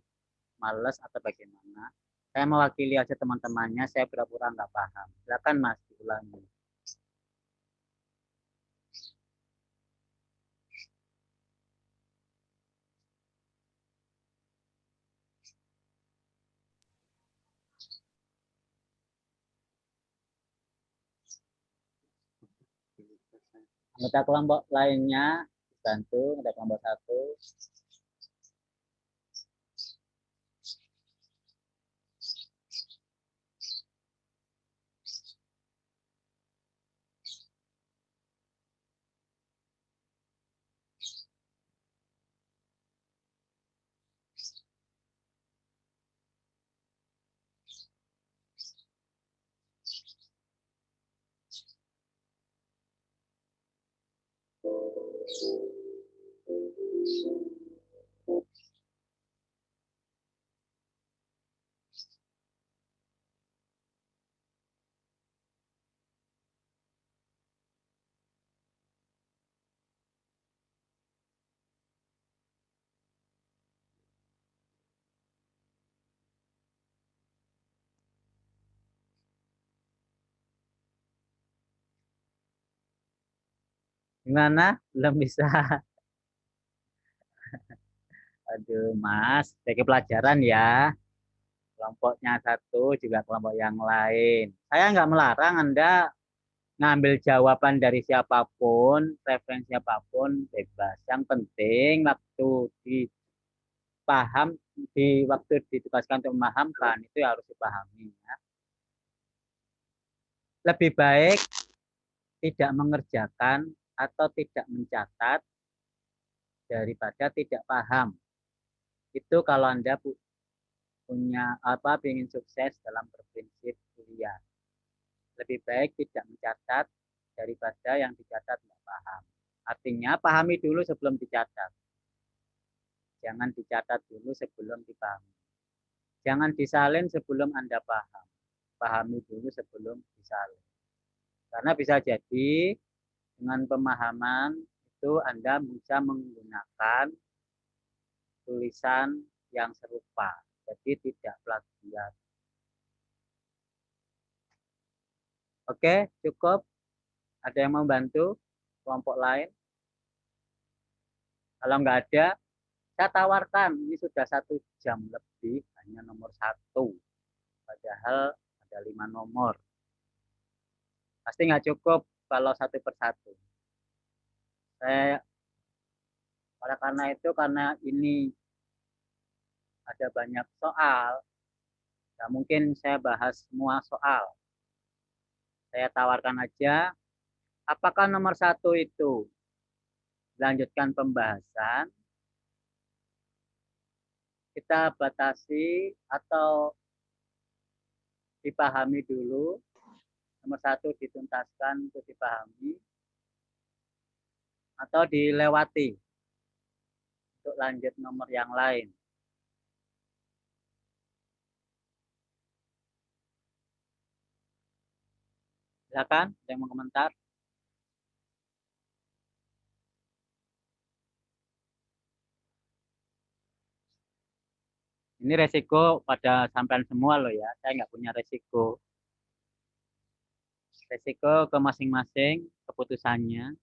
Speaker 1: males atau bagaimana. Saya mewakili aja teman-temannya, saya pura-pura nggak paham. Silakan Mas, diulangi. Anggota kelompok lainnya bantu, ada kelompok 1. Gimana? Belum bisa. Aduh, Mas, bagi pelajaran ya. Kelompoknya 1 juga kelompok yang lain. Saya nggak melarang Anda ngambil jawaban dari siapapun, referensi siapapun, bebas. Yang penting waktu dipaham, waktu ditugaskan untuk memahamkan, itu harus dipahami. Ya. Lebih baik tidak mengerjakan atau tidak mencatat daripada tidak paham. Itu kalau Anda punya ingin sukses dalam berprinsip kuliah. Lebih baik tidak mencatat daripada yang dicatat tidak paham. Artinya pahami dulu sebelum dicatat. Jangan dicatat dulu sebelum dipahami. Jangan disalin sebelum Anda paham. Pahami dulu sebelum disalin. Karena bisa jadi dengan pemahaman itu Anda bisa menggunakan tulisan yang serupa. Jadi tidak plagiat. Oke, cukup. Ada yang mau bantu? Kelompok lain? Kalau nggak ada, saya tawarkan. Ini sudah 1 jam lebih, hanya nomor 1. Padahal ada 5 nomor. Pasti nggak cukup kalau 1 per 1. Oleh karena itu, karena ini ada banyak soal. Nah, mungkin saya bahas semua soal. Saya tawarkan aja, apakah nomor 1 itu lanjutkan pembahasan, kita batasi atau dipahami dulu, nomor 1 dituntaskan untuk dipahami, atau dilewati untuk lanjut nomor yang lain. Silakan, ada yang mau komentar? Ini resiko pada sampean semua loh ya, saya nggak punya resiko. Resiko ke masing-masing keputusannya.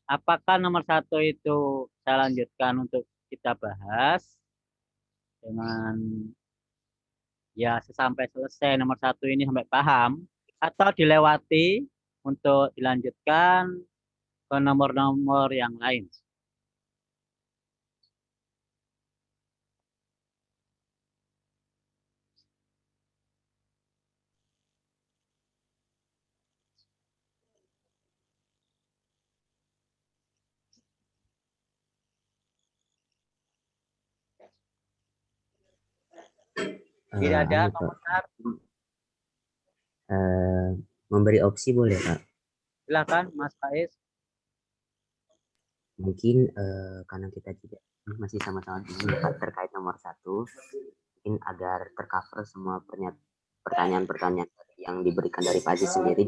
Speaker 1: Apakah nomor 1 itu saya lanjutkan untuk kita bahas dengan ya sesampai selesai nomor 1 ini sampai paham, atau dilewati untuk dilanjutkan ke nomor-nomor yang lain. Tidak ada
Speaker 4: Anu, Pak.
Speaker 1: komentar?
Speaker 4: Memberi opsi boleh, Pak?
Speaker 1: Silakan Mas Faiz.
Speaker 4: Mungkin karena kita juga masih sama-sama bingung Pak, terkait nomor 1, mungkin agar tercover semua pertanyaan-pertanyaan yang diberikan dari Pak Aziz sendiri,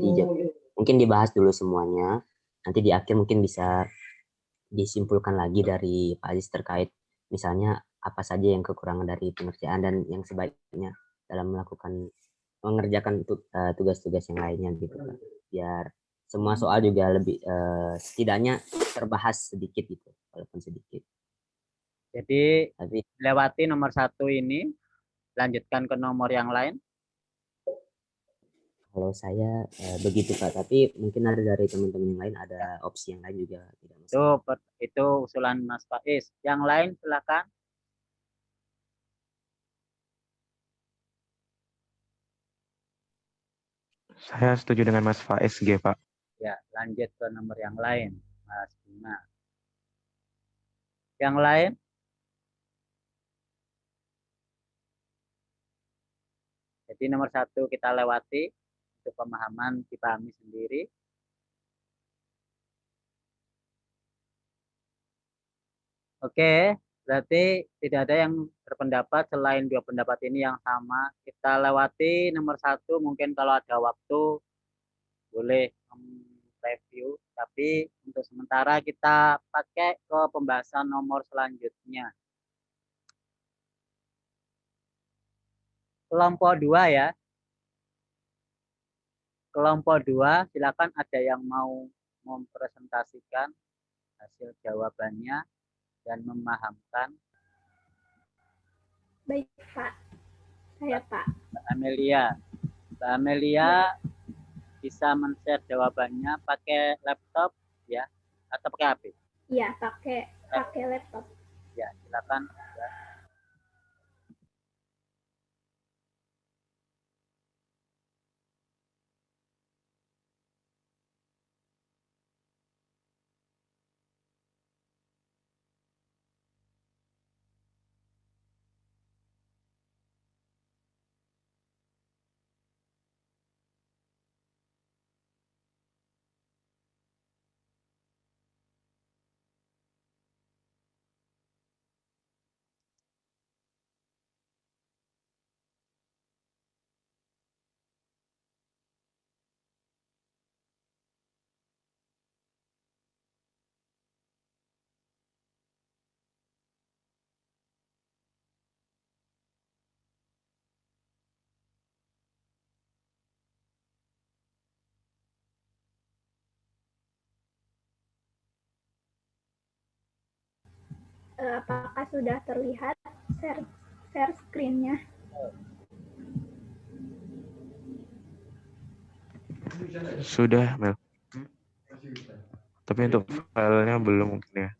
Speaker 4: mungkin dibahas dulu semuanya. Nanti di akhir mungkin bisa disimpulkan lagi dari Pak Aziz terkait misalnya apa saja yang kekurangan dari pengerjaan dan yang sebaiknya dalam mengerjakan tugas-tugas yang lainnya gitu Pak. Biar semua soal juga lebih setidaknya terbahas sedikit gitu, walaupun sedikit.
Speaker 1: Jadi
Speaker 4: Tapi
Speaker 1: lewati nomor 1 ini, lanjutkan ke nomor yang lain.
Speaker 4: kalau saya begitu Pak, tapi mungkin ada dari teman-teman yang lain ada opsi yang lain juga tidak masalah.
Speaker 1: Itu usulan Mas Faiz. Yang lain silakan.
Speaker 7: Saya setuju dengan Mas Faiz, G, Pak.
Speaker 1: Ya, lanjut ke nomor yang lain, Mas Bima. Yang lain? Jadi nomor 1 kita lewati untuk pemahaman, dipahami sendiri. Oke, berarti tidak ada yang berpendapat selain 2 pendapat ini yang sama. Kita lewati nomor 1, mungkin kalau ada waktu boleh review, tapi untuk sementara kita pakai ke pembahasan nomor selanjutnya. Kelompok 2 ya. Kelompok 2, silakan ada yang mau mempresentasikan hasil jawabannya dan memahamkan.
Speaker 8: Baik, Pak. Saya, Pak.
Speaker 1: Mbak Amelia bisa men-share jawabannya pakai laptop ya atau pakai HP?
Speaker 8: Iya, pakai laptop.
Speaker 1: Ya, silakan. Ya.
Speaker 8: Apakah sudah terlihat share screen-nya?
Speaker 7: Sudah, Mel. Tapi untuk filenya belum mungkin ya.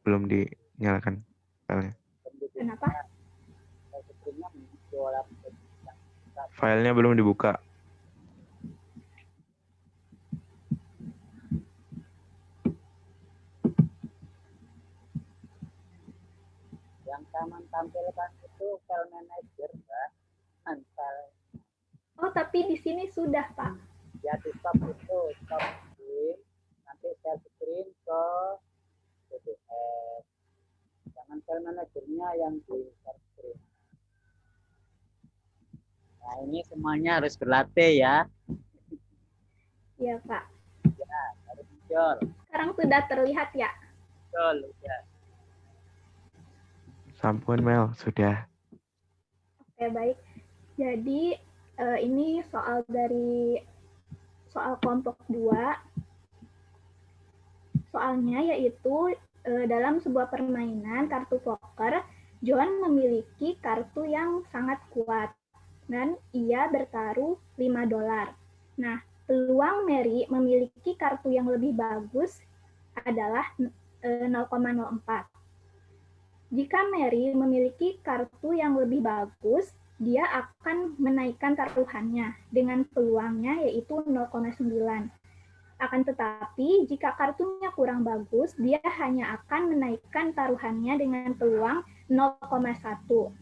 Speaker 7: Belum dinyalakan filenya.
Speaker 8: Kenapa?
Speaker 7: filenya belum dibuka.
Speaker 1: Yang taman tampilkan itu file manager, Mbak. File
Speaker 8: Oh, tapi di sini sudah, Pak.
Speaker 1: ya di stop itu, stop screen, nanti share screen ke PDF. Jangan file manajernya yang di share screen. Nah, ini semuanya harus berlatih ya.
Speaker 8: Iya, Pak.
Speaker 1: Ya, harus muncul.
Speaker 8: Sekarang sudah terlihat ya?
Speaker 1: Muncul, ya.
Speaker 7: Sampun Mel, sudah.
Speaker 8: Oke, baik. Jadi ini soal dari soal kelompok 2. Soalnya yaitu dalam sebuah permainan kartu poker, John memiliki kartu yang sangat kuat dan ia bertaruh $5. Nah, peluang Mary memiliki kartu yang lebih bagus adalah 0,04. Jika Mary memiliki kartu yang lebih bagus, dia akan menaikkan taruhannya dengan peluangnya yaitu 0,9. Akan tetapi, jika kartunya kurang bagus, dia hanya akan menaikkan taruhannya dengan peluang 0,1.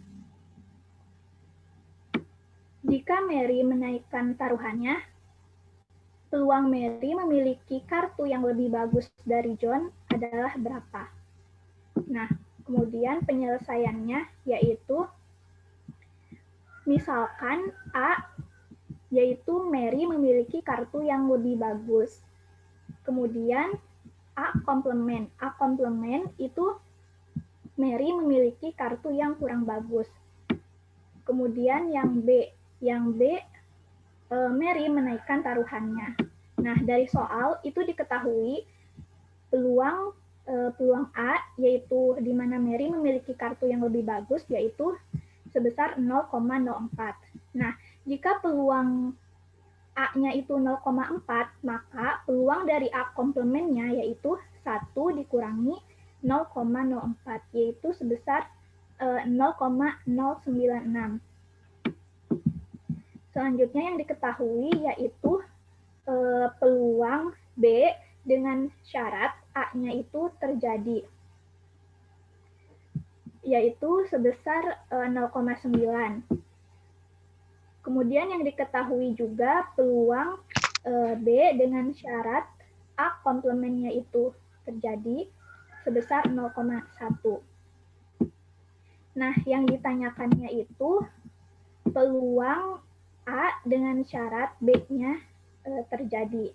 Speaker 8: Jika Mary menaikkan taruhannya, peluang Mary memiliki kartu yang lebih bagus dari John adalah berapa? Nah, kemudian penyelesaiannya yaitu misalkan A, yaitu Mary memiliki kartu yang lebih bagus. Kemudian A komplement. A komplement itu Mary memiliki kartu yang kurang bagus. Kemudian yang B. Yang B, Mary menaikkan taruhannya. Nah, dari soal itu diketahui peluang A, yaitu di mana Mary memiliki kartu yang lebih bagus, yaitu sebesar 0,04. Nah, jika peluang A-nya itu 0,4, maka peluang dari A komplementnya yaitu 1 dikurangi 0,04, yaitu sebesar 0,096. Selanjutnya yang diketahui yaitu peluang B dengan syarat A-nya itu terjadi, yaitu sebesar 0,9. Kemudian yang diketahui juga peluang B dengan syarat A komplementnya itu terjadi sebesar 0,1. Nah, yang ditanyakannya itu peluang A dengan syarat B-nya terjadi.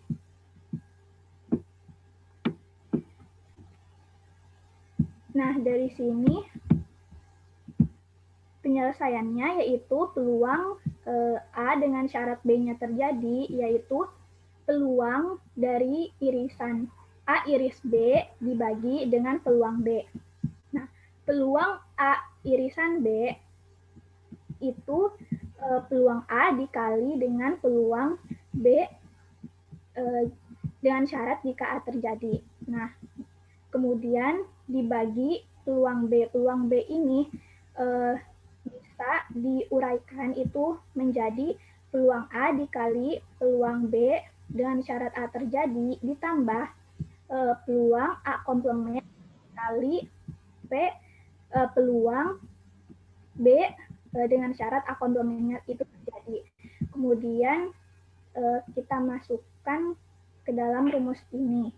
Speaker 8: Nah, dari sini penyelesaiannya yaitu peluang A dengan syarat B-nya terjadi, yaitu peluang dari irisan A iris B dibagi dengan peluang B. Nah, peluang A irisan B itu peluang A dikali dengan peluang B dengan syarat jika A terjadi. Nah, kemudian dibagi peluang B. Peluang B ini bisa diuraikan itu menjadi peluang A dikali peluang B dengan syarat A terjadi ditambah peluang A komplement dikali peluang B dengan syarat A komplementnya itu terjadi. Kemudian kita masukkan ke dalam rumus ini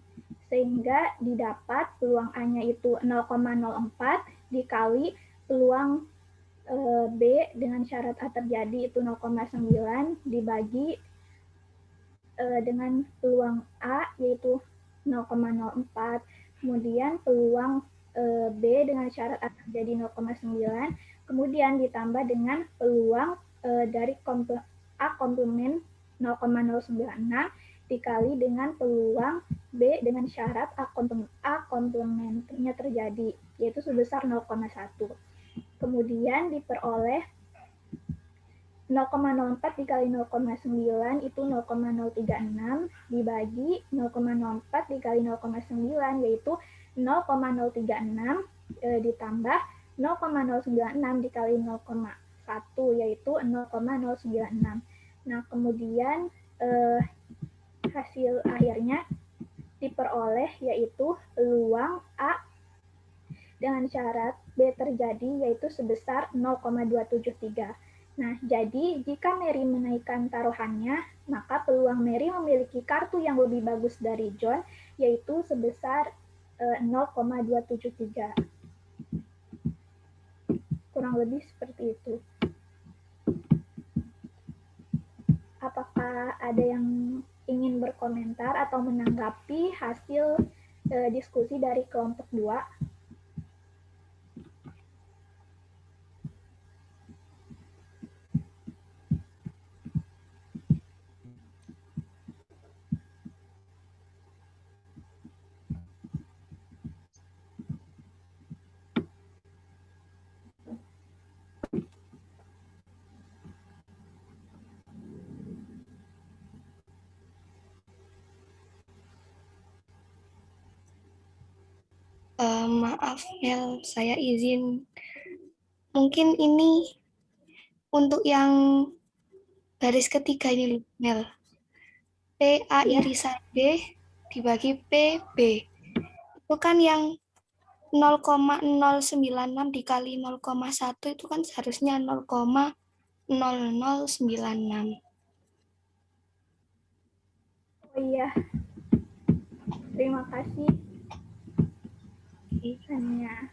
Speaker 8: sehingga didapat peluang A-nya itu 0,04 dikali peluang B dengan syarat A terjadi itu 0,9 dibagi dengan peluang A yaitu 0,04, kemudian peluang B dengan syarat A terjadi 0,9, kemudian ditambah dengan peluang dari A komplement 0,096 dikali dengan peluang B dengan syarat A komplementnya terjadi, yaitu sebesar 0,1. Kemudian diperoleh 0,04 dikali 0,9 itu 0,036 dibagi 0,04 dikali 0,9 yaitu 0,036 ditambah 0,096 dikali 0,1 yaitu 0,096. Nah, kemudian hasil akhirnya diperoleh yaitu peluang A dengan syarat B terjadi yaitu sebesar 0,273. Nah, jadi jika Mary menaikkan taruhannya, maka peluang Mary memiliki kartu yang lebih bagus dari John yaitu sebesar 0,273. Kurang lebih seperti itu. Apakah ada yang ingin berkomentar atau menanggapi hasil diskusi dari kelompok 2?
Speaker 3: Maaf, Mel, saya izin. Mungkin ini untuk yang baris ketiga ini, Mel. P A
Speaker 8: Ya.
Speaker 3: irisan B dibagi P B. Itu kan yang 0,096 dikali 0,1 itu kan seharusnya 0,0096.
Speaker 8: Oh iya. Terima kasih. Hanya.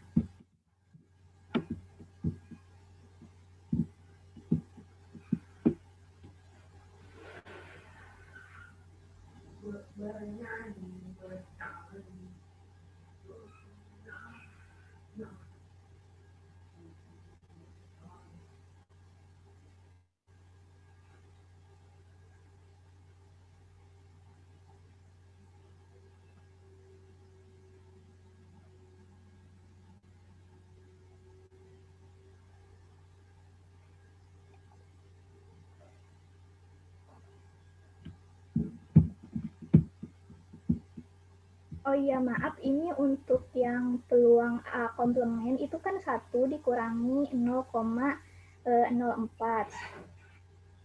Speaker 8: Oh iya, maaf, ini untuk yang peluang A komplement itu kan 1 dikurangi 0,04.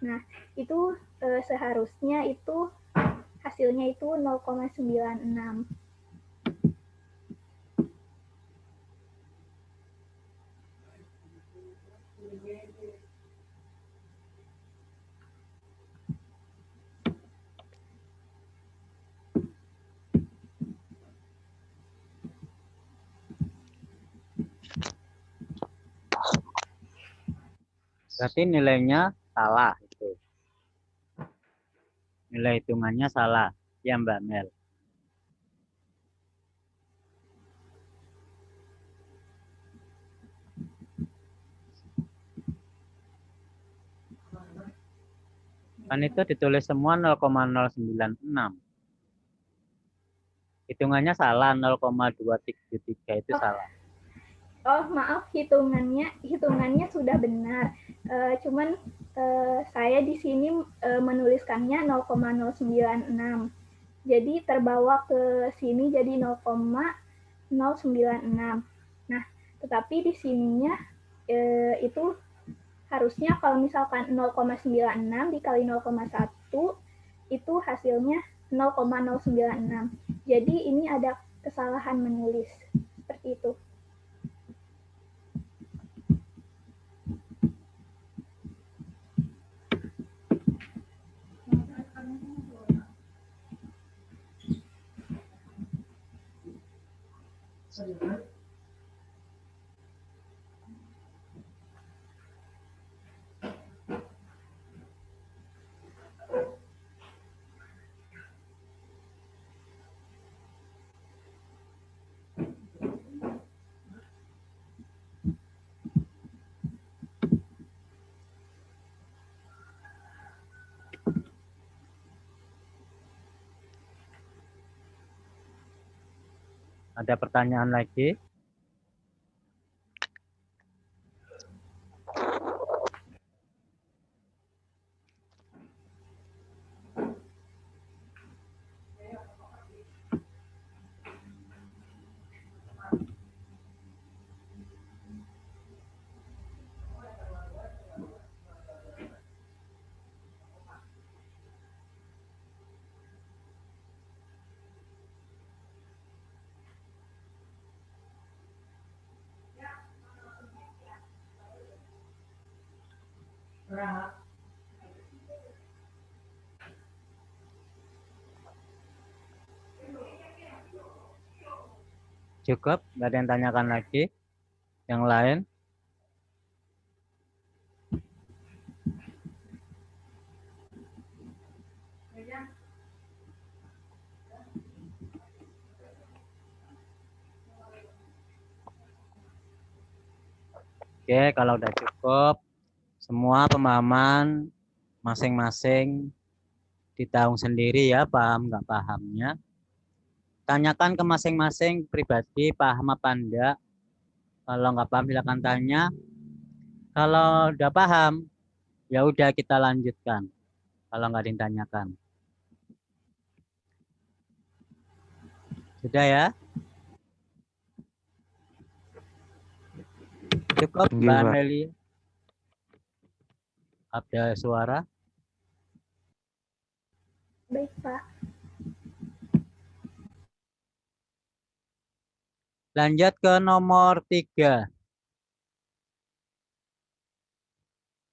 Speaker 8: Nah, itu seharusnya itu hasilnya itu 0,96.
Speaker 1: Berarti nilainya salah itu. Nilai hitungannya salah, ya Mbak Mel. Kan itu ditulis semua 0,096. Hitungannya salah, 0,273 itu salah.
Speaker 8: Oh, maaf, hitungannya sudah benar. Cuman saya di sini menuliskannya 0,096. Jadi terbawa ke sini jadi 0,096. Nah, tetapi di sininya itu harusnya kalau misalkan 0,96 dikali 0,1 itu hasilnya 0,096. Jadi ini ada kesalahan menulis. Seperti itu.
Speaker 1: Ada pertanyaan lagi? Cukup, nggak ada yang tanyakan lagi. Yang lain? Oke, kalau udah cukup, semua pemahaman masing-masing ditanggung sendiri ya, paham nggak pahamnya. Tanyakan ke masing-masing pribadi, paham apa enggak. Kalau nggak paham silakan tanya. Kalau udah paham, ya udah kita lanjutkan. Kalau nggak ditanyakan. Sudah ya? Cukup,
Speaker 7: Iya,
Speaker 1: Mbak
Speaker 7: Pak.
Speaker 1: Amelia. Ada suara?
Speaker 8: Baik, Pak.
Speaker 1: Lanjut ke nomor 3.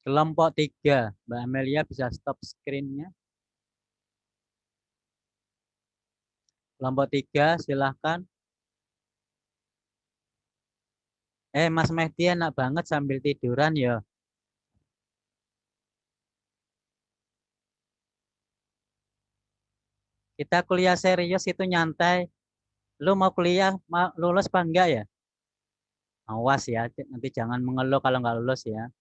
Speaker 1: Kelompok 3. Mbak Amelia bisa stop screen-nya. Kelompok 3, silahkan. Mas Mehdi enak banget sambil tiduran ya. Kita kuliah serius itu nyantai. Lu mau kuliah, mau lulus apa enggak ya? Awas ya, nanti jangan mengeluh kalau nggak lulus ya.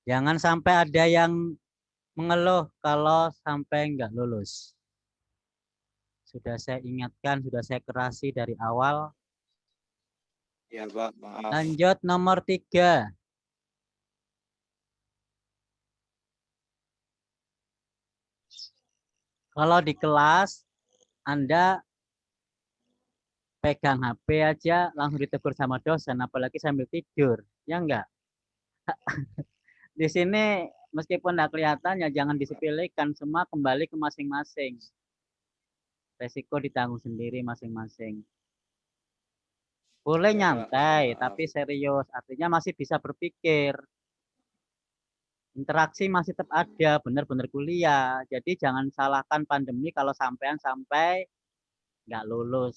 Speaker 1: Jangan sampai ada yang mengeluh kalau sampai nggak lulus. Sudah saya ingatkan, sudah saya kerasi dari awal.
Speaker 2: Ya, Pak, maaf.
Speaker 1: Lanjut nomor 3. Kalau di kelas, Anda pegang HP aja langsung ditegur sama dosen, apalagi sambil tidur. Ya enggak? Di sini meskipun tidak kelihatan ya jangan disepelekan, semua kembali ke masing-masing. Resiko ditanggung sendiri masing-masing. Boleh nyantai, tapi serius. Artinya masih bisa berpikir. Interaksi masih tetap ada, benar-benar kuliah. Jadi jangan salahkan pandemi kalau sampai nggak lulus.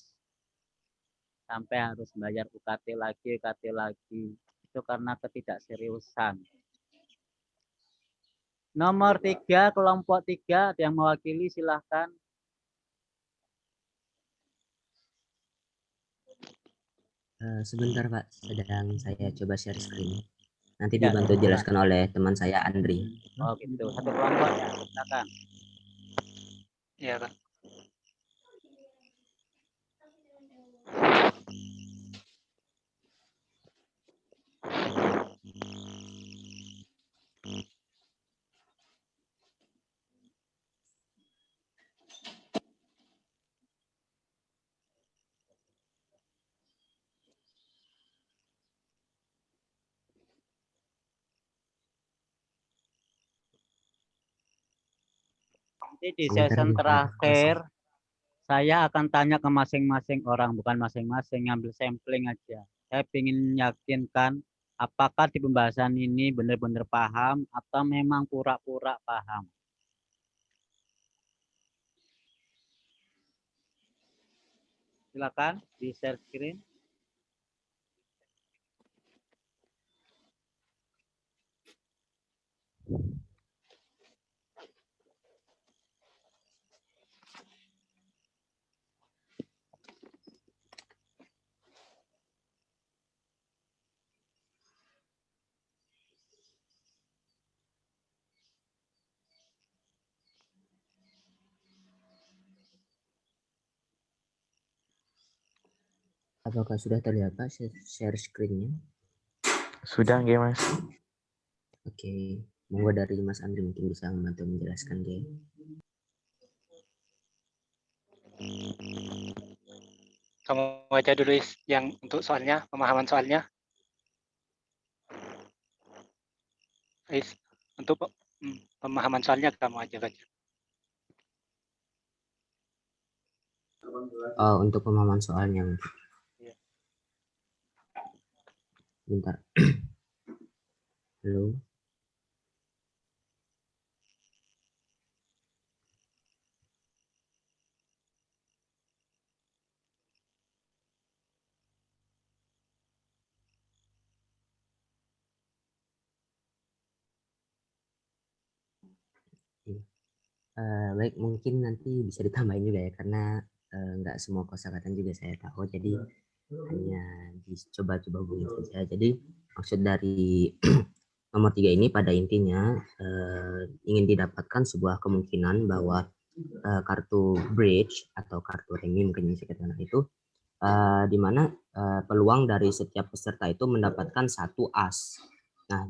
Speaker 1: Sampai harus bayar UKT lagi. Itu karena ketidakseriusan. Nomor 3, kelompok 3, ada yang mewakili silahkan.
Speaker 4: Sebentar Pak, sedang saya coba share screen. Nanti
Speaker 1: Ya,
Speaker 4: dibantu
Speaker 1: silakan.
Speaker 4: jelaskan oleh teman saya Andri.
Speaker 1: Oh gitu, satu kelompok ya, silakan.
Speaker 5: Ya, Pak.
Speaker 1: Nanti di
Speaker 4: Sebentar,
Speaker 1: session
Speaker 4: Pak.
Speaker 1: terakhir, saya akan tanya ke masing-masing orang, bukan masing-masing, ngambil sampling aja. Saya ingin meyakinkan apakah di pembahasan ini benar-benar paham atau memang pura-pura paham. Silakan di share screen.
Speaker 4: Apakah sudah terlihat Pak share screen-nya?
Speaker 7: Sudah nggih, Mas?
Speaker 4: Oke, monggo dari Mas Andri mungkin bisa membantu menjelaskan nggih.
Speaker 5: Kamu baca dulu yang untuk soalnya, pemahaman soalnya. Untuk pemahaman soalnya kamu aja baca.
Speaker 4: Oh, untuk pemahaman soalnya.
Speaker 5: Iya.
Speaker 4: Bentar. Halo. Baik, mungkin nanti bisa ditambahin juga ya, karena nggak semua kosakata juga saya tahu, jadi hanya dicoba-coba hubungin saja. Jadi maksud dari nomor 3 ini pada intinya ingin didapatkan sebuah kemungkinan bahwa kartu bridge atau kartu remi mungkin bisa kita katakan itu, di mana peluang dari setiap peserta itu mendapatkan satu as. Nah,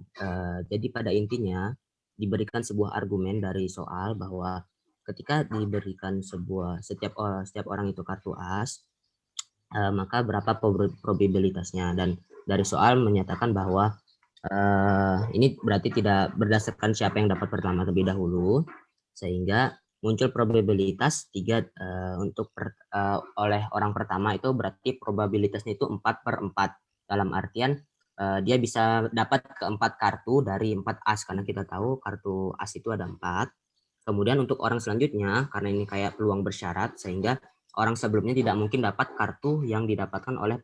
Speaker 4: jadi pada intinya diberikan sebuah argumen dari soal bahwa ketika diberikan setiap orang itu kartu as, maka berapa probabilitasnya, dan dari soal menyatakan bahwa ini berarti tidak berdasarkan siapa yang dapat pertama terlebih dahulu, sehingga muncul probabilitas 3 untuk oleh orang pertama itu berarti probabilitasnya itu 4/4, dalam artian dia bisa dapat keempat kartu dari 4 as, karena kita tahu kartu as itu ada 4. Kemudian untuk orang selanjutnya, karena ini kayak peluang bersyarat, sehingga orang sebelumnya tidak mungkin dapat kartu yang didapatkan oleh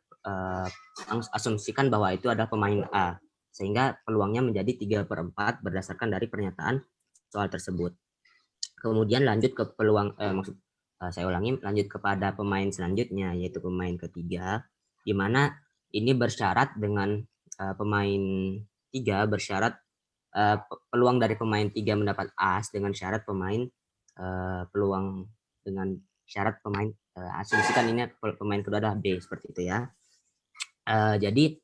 Speaker 4: asumsikan bahwa itu adalah pemain A, sehingga peluangnya menjadi 3/4 berdasarkan dari pernyataan soal tersebut. Kemudian lanjut ke peluang saya ulangi, lanjut kepada pemain selanjutnya, yaitu pemain ketiga, di mana ini bersyarat dengan pemain 3 bersyarat peluang dari pemain 3 mendapat as dengan syarat pemain peluang dengan syarat pemain asumsikan ini pemain kedua adalah B, seperti itu ya. Jadi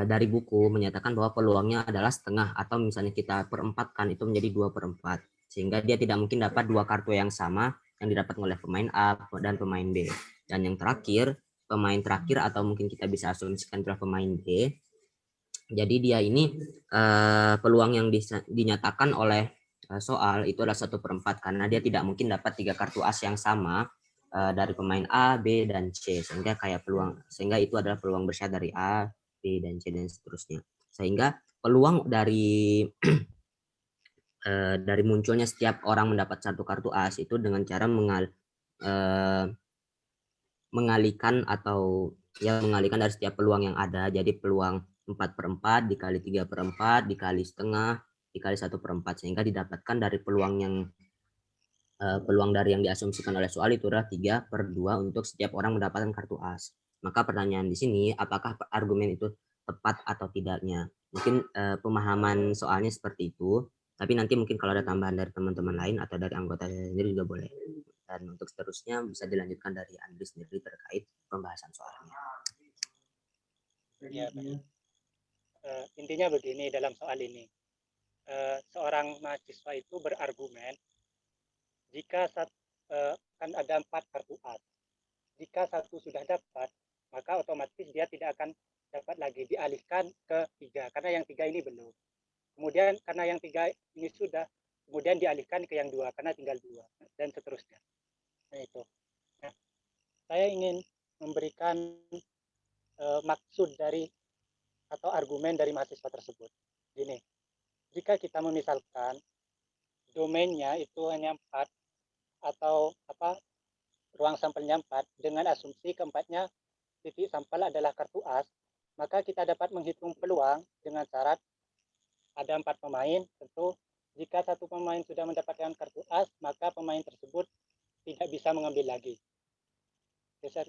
Speaker 4: dari buku menyatakan bahwa peluangnya adalah setengah, atau misalnya kita perempatkan itu menjadi 2/4, sehingga dia tidak mungkin dapat 2 kartu yang sama yang didapat oleh pemain A dan pemain B. Dan yang terakhir, pemain terakhir atau mungkin kita bisa asumsikan adalah pemain B. Jadi dia ini peluang yang dinyatakan oleh soal itu adalah 1/4, karena dia tidak mungkin dapat 3 kartu as yang sama dari pemain A, B, dan C, sehingga itu adalah peluang besar dari A, B, dan C, dan seterusnya. Sehingga peluang dari dari munculnya setiap orang mendapat 1 kartu as itu dengan cara mengalihkan dari setiap peluang yang ada. Jadi peluang 4/4 dikali 3/4 dikali setengah dikali 1/4, sehingga didapatkan dari peluang dari yang diasumsikan oleh soal itu adalah 3/2 untuk setiap orang mendapatkan kartu as. Maka pertanyaan di sini, apakah argumen itu tepat atau tidaknya? Mungkin pemahaman soalnya seperti itu, tapi nanti mungkin kalau ada tambahan dari teman-teman lain atau dari anggota sendiri juga boleh. Dan untuk seterusnya bisa dilanjutkan dari Andri sendiri terkait pembahasan soalnya.
Speaker 5: Ya, intinya begini dalam soal ini, seorang mahasiswa itu berargumen jika kan ada 4 kartu as. Jika 1 sudah dapat, maka otomatis dia tidak akan dapat lagi, dialihkan ke 3, karena yang 3 ini belum. Kemudian karena yang 3 ini sudah, kemudian dialihkan ke yang 2 karena tinggal 2, dan seterusnya. Nah itu. Nah, saya ingin memberikan maksud dari atau argumen dari mahasiswa tersebut. Gini, jika kita memisalkan domainnya itu hanya 4 atau ruang sampelnya 4 dengan asumsi keempatnya titik sampel adalah kartu as, maka kita dapat menghitung peluang dengan syarat ada 4 pemain. Tentu jika 1 pemain sudah mendapatkan kartu as, maka pemain tersebut tidak bisa mengambil lagi. Geser.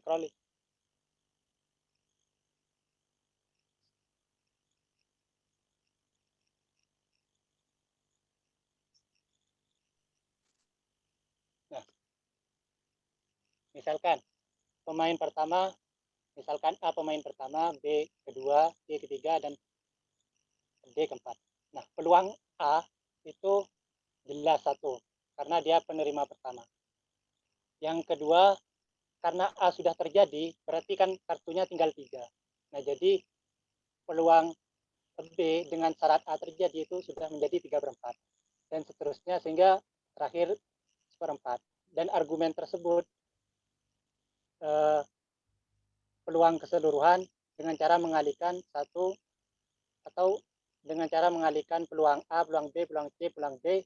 Speaker 5: Scrolling. Nah, misalkan pemain pertama, misalkan A pemain pertama, B kedua, C ketiga, dan D keempat. Nah, peluang A itu jelas 1, karena dia penerima pertama. Yang kedua, karena A sudah terjadi, berarti kan kartunya tinggal 3. Nah, jadi peluang B dengan syarat A terjadi itu sudah menjadi 3/4 dan seterusnya sehingga terakhir 1/4. Dan argumen tersebut peluang keseluruhan dengan cara mengalihkan satu atau dengan cara mengalihkan peluang A, peluang B, peluang C, peluang D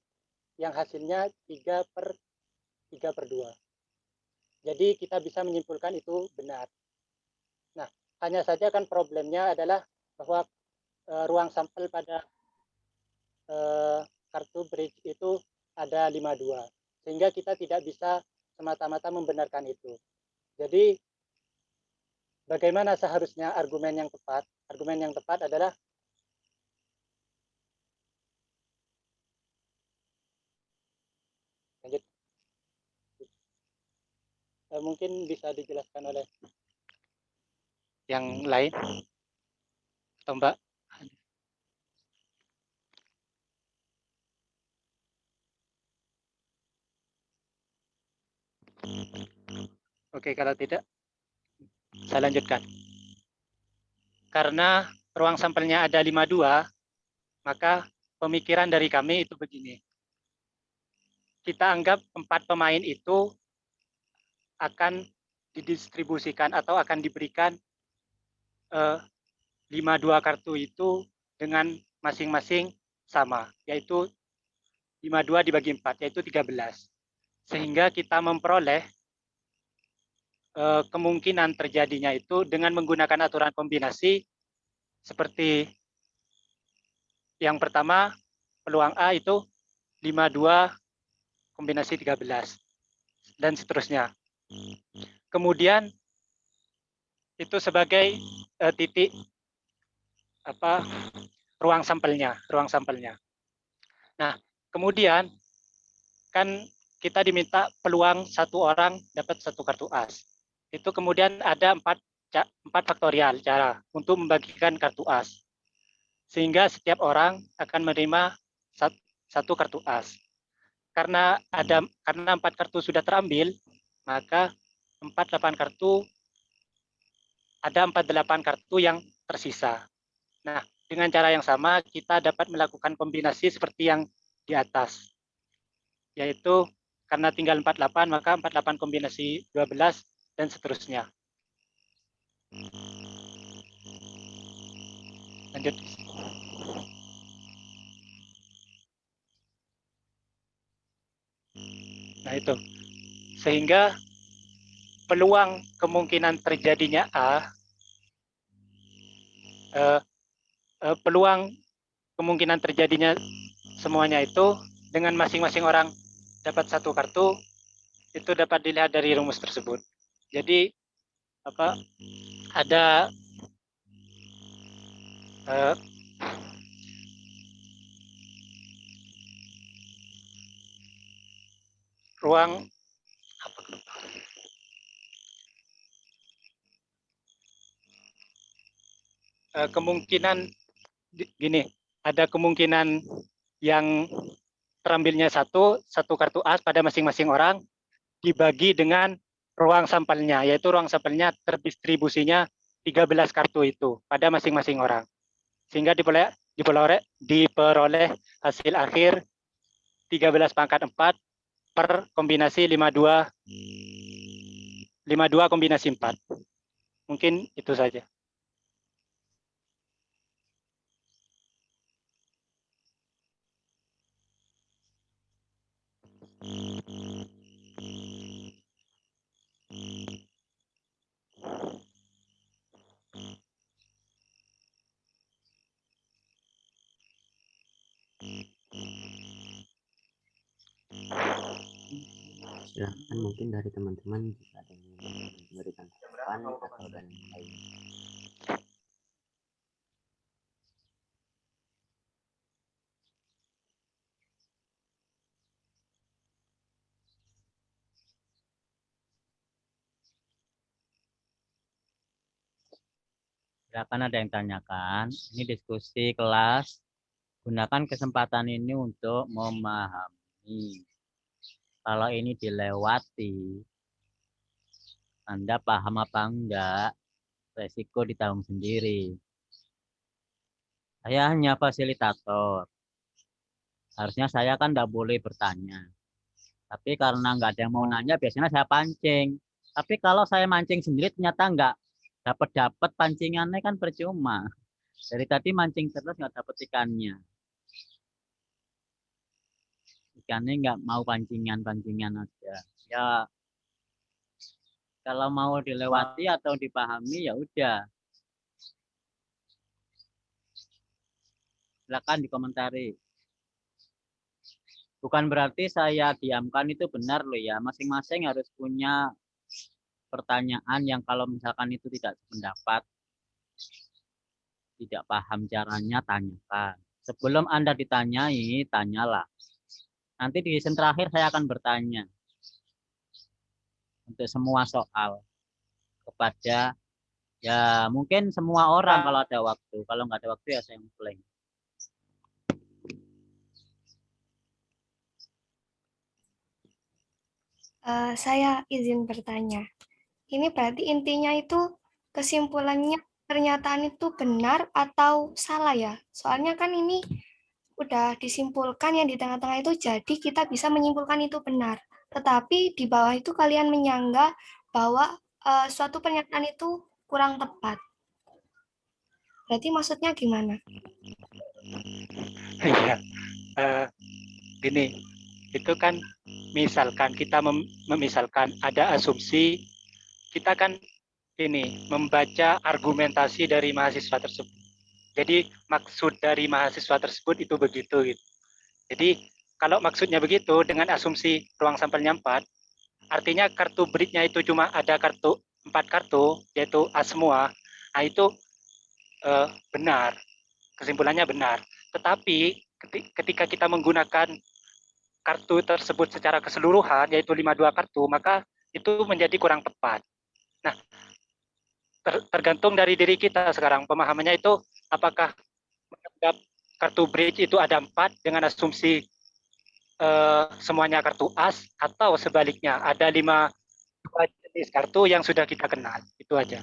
Speaker 5: yang hasilnya 3/2. Jadi kita bisa menyimpulkan itu benar. Nah, hanya saja kan problemnya adalah bahwa ruang sampel pada kartu bridge itu ada 52. Sehingga kita tidak bisa semata-mata membenarkan itu. Jadi bagaimana seharusnya argumen yang tepat? Argumen yang tepat adalah lanjut. Mungkin bisa dijelaskan oleh yang lain atau Mbak? Oke, kalau tidak saya lanjutkan. Karena ruang sampelnya ada 52, maka pemikiran dari kami itu begini. Kita anggap 4 pemain itu akan didistribusikan atau akan diberikan 52 kartu itu dengan masing-masing sama, yaitu 52 dibagi 4, yaitu 13. Sehingga kita memperoleh kemungkinan terjadinya itu dengan menggunakan aturan kombinasi seperti yang pertama, peluang A itu 52 kombinasi 13 dan seterusnya. Kemudian itu sebagai titik ruang sampelnya. Nah, kemudian kan kita diminta peluang satu orang dapat satu kartu as. Itu kemudian ada 4 faktorial cara untuk membagikan kartu as. Sehingga setiap orang akan menerima satu kartu as. Karena 4 kartu sudah terambil, maka 48 kartu ada 48 kartu yang tersisa. Nah, dengan cara yang sama kita dapat melakukan kombinasi seperti yang di atas. Yaitu karena tinggal 48 maka 48 kombinasi 12 dan seterusnya. Lanjut. Nah itu. Sehingga peluang kemungkinan terjadinya peluang kemungkinan terjadinya semuanya itu dengan masing-masing orang dapat satu kartu itu dapat dilihat dari rumus tersebut. Jadi ada ruang kemungkinan gini, ada kemungkinan yang terambilnya satu kartu as pada masing-masing orang dibagi dengan ruang sampelnya, yaitu ruang sampelnya terdistribusinya 13 kartu itu pada masing-masing orang. Sehingga diperoleh hasil akhir 13/4 per kombinasi 52 kombinasi 4. Mungkin itu saja.
Speaker 4: Silahkan mungkin dari teman-teman jika ada yang memberikan tanggapan atau dan lain.
Speaker 1: Silakan ada yang tanyakan. Ini diskusi kelas. Gunakan kesempatan ini untuk memahami. Kalau ini dilewati, Anda paham apa enggak? Resiko ditanggung sendiri. Saya hanya fasilitator. Harusnya saya kan nggak boleh bertanya. Tapi karena nggak ada yang mau nanya, biasanya saya pancing. Tapi kalau saya mancing sendiri ternyata nggak dapat pancingannya kan percuma. Dari tadi mancing terus nggak dapet ikannya. Ikannya nggak mau pancingan aja. Ya kalau mau dilewati atau dipahami ya udah. Silakan dikomentari. Bukan berarti saya diamkan itu benar loh ya. Masing-masing harus punya pertanyaan yang kalau misalkan itu tidak sependapat, tidak paham caranya, tanyakan. Sebelum Anda ditanyai, tanyalah. Nanti di sesi terakhir saya akan bertanya untuk semua soal kepada ya mungkin semua orang kalau ada waktu. Kalau nggak ada waktu ya saya blank.
Speaker 3: Saya izin bertanya. Ini berarti intinya itu kesimpulannya pernyataan itu benar atau salah ya? Soalnya kan ini udah disimpulkan yang di tengah-tengah itu jadi kita bisa menyimpulkan itu benar. Tetapi di bawah itu kalian menyangga bahwa suatu pernyataan itu kurang tepat. Berarti maksudnya gimana?
Speaker 5: Iya, gini, itu kan misalkan kita memisalkan ada asumsi, kita kan ini membaca argumentasi dari mahasiswa tersebut. Jadi maksud dari mahasiswa tersebut itu begitu gitu. Jadi kalau maksudnya begitu dengan asumsi ruang sampelnya 4, artinya kartu bridge-nya itu cuma ada 4 kartu, yaitu A semua. Nah itu benar, kesimpulannya benar. Tetapi ketika kita menggunakan kartu tersebut secara keseluruhan, yaitu 52 kartu, maka itu menjadi kurang tepat. Nah, tergantung dari diri kita sekarang, pemahamannya itu apakah menganggap kartu bridge itu ada 4 dengan asumsi semuanya kartu as, atau sebaliknya ada 5 jenis kartu yang sudah kita kenal. Itu aja.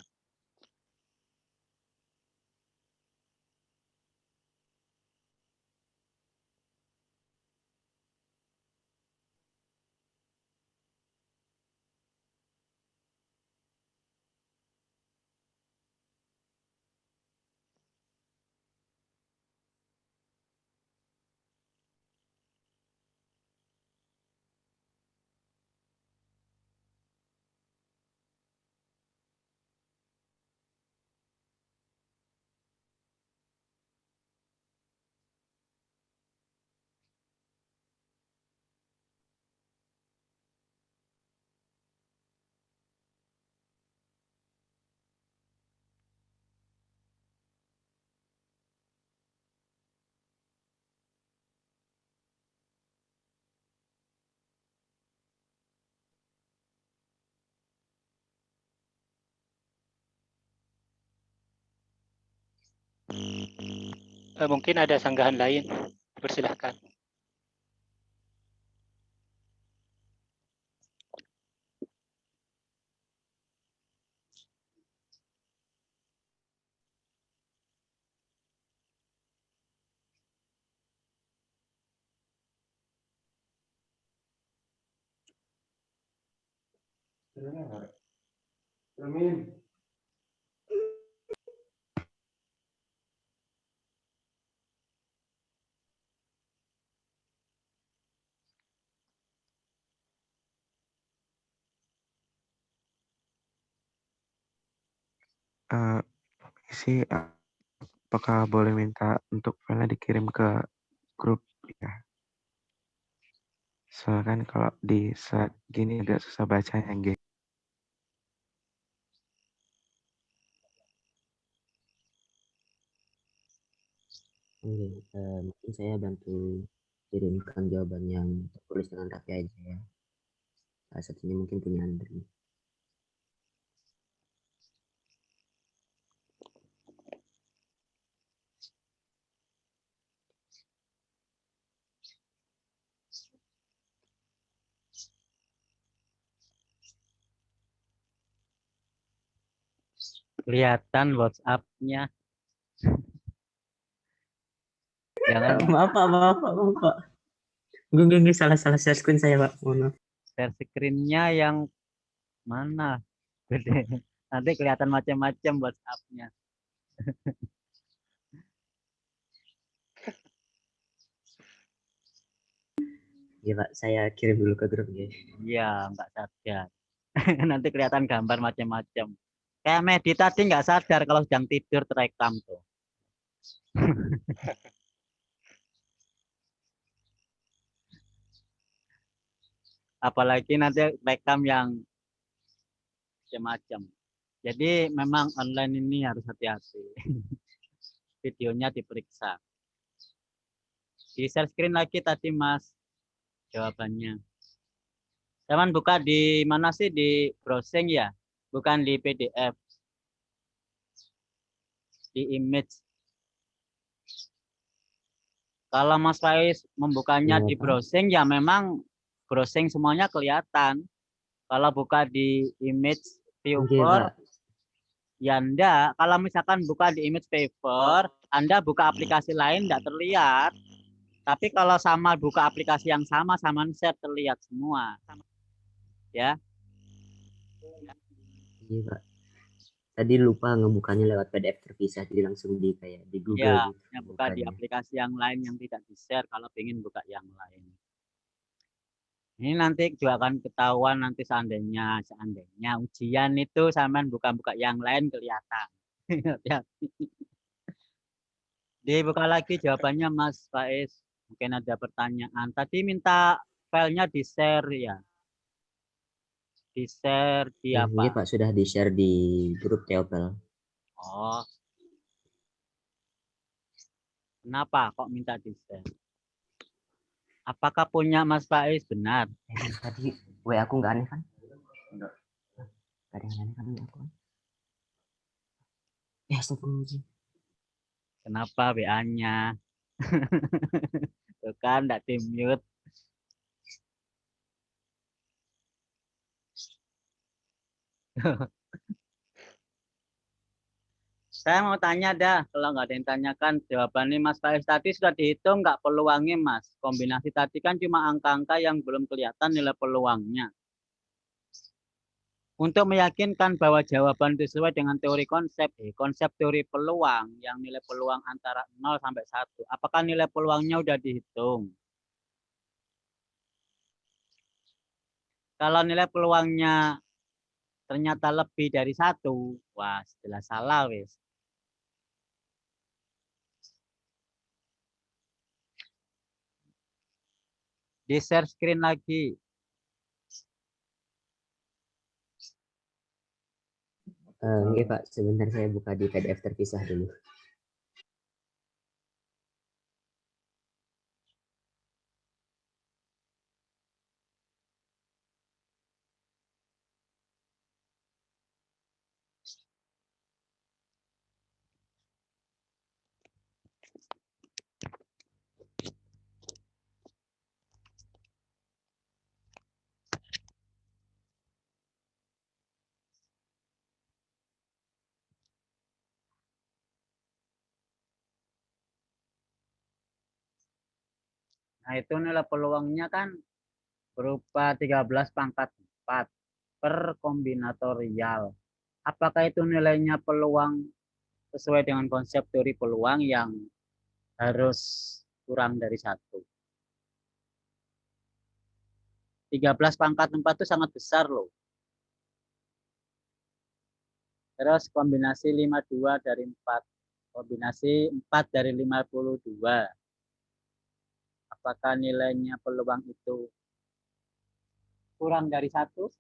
Speaker 5: Mungkin ada sanggahan lain. Persilahkan.
Speaker 7: Isi apakah boleh minta untuk file dikirim ke grup ya? Soalnya kan kalau di saat gini agak susah bacanya, G.
Speaker 4: Mungkin saya bantu kirimkan jawaban yang tertulis dengan rapi aja ya. Salah satunya mungkin punya Andri.
Speaker 1: Kelihatan WhatsApp-nya.
Speaker 9: Jangan
Speaker 4: Maaf, Pak, maaf, Pak, maaf, Pak. Nggak, salah share screen saya, Pak. Mohon maaf.
Speaker 9: share screen-nya yang mana? Gede. Nanti kelihatan macam-macam WhatsApp-nya.
Speaker 4: Iya, Pak, saya kirim dulu ke grup ya.
Speaker 9: Iya, nggak sadar. Nanti kelihatan gambar macam-macam. Kayak Medi tadi nggak sadar kalau sedang tidur terekam tuh. Apalagi nanti rekam yang macam-macam. Jadi memang online ini harus hati-hati. Videonya diperiksa. Di share screen lagi tadi Mas jawabannya. Teman buka di mana sih, di browsing ya? Bukan di PDF. Di image. Kalau Mas Faiz membukanya
Speaker 4: Iya,
Speaker 9: di
Speaker 4: Pak.
Speaker 9: browsing ya memang browsing semuanya kelihatan. Kalau buka di image
Speaker 4: Oke,
Speaker 9: viewer
Speaker 4: Pak.
Speaker 9: ya enggak. Kalau misalkan buka di image viewer, Anda buka aplikasi lain enggak terlihat. Tapi kalau sama buka aplikasi yang sama share terlihat semua. Ya.
Speaker 4: Iya, Pak. Tadi lupa ngebukanya lewat PDF terpisah, jadi langsung di kayak di Google
Speaker 9: Ya,
Speaker 4: gitu.
Speaker 9: yang buka di aplikasi yang lain yang tidak di-share kalau ingin buka yang lain. Ini nanti juga akan ketahuan nanti seandainya ujian itu sampean buka-buka yang lain kelihatan. Hati-hati. Dibuka lagi jawabannya Mas Faiz. Mungkin ada pertanyaan. Tadi minta filenya di-share ya. Di-share di apa?
Speaker 4: Iya, Pak, sudah di-share di grup Teopel.
Speaker 9: Oh. Kenapa kok minta di-share? Apakah punya Mas Faiz? Benar.
Speaker 4: Tadi WA aku nggak aneh kan? Nggak ada yang aneh kan WA aku? Ya, astagfirullahaladzim.
Speaker 9: Kenapa WA-nya? Tuh kan, enggak di-mute. Saya mau tanya dah, kalau nggak ada yang tanyakan, jawabannya Mas Faiz tadi sudah dihitung nggak peluangnya Mas? Kombinasi tadi kan cuma angka-angka yang belum kelihatan nilai peluangnya. Untuk meyakinkan bahwa jawaban sesuai dengan teori konsep teori peluang yang nilai peluang antara 0 sampai 1, apakah nilai peluangnya udah dihitung? Kalau nilai peluangnya ternyata lebih dari 1, wah jelas salah wes. Di share screen lagi.
Speaker 4: Oke, Pak, sebentar saya buka di PDF terpisah dulu.
Speaker 9: Nah itu nilai peluangnya kan berupa 13 pangkat 4 per kombinatorial. Apakah itu nilainya peluang sesuai dengan konsep teori peluang yang harus kurang dari 1? 13 pangkat 4 itu sangat besar loh. Terus kombinasi 52 dari 4. Kombinasi 4 dari 52. Apakah nilainya peluang itu kurang dari 1?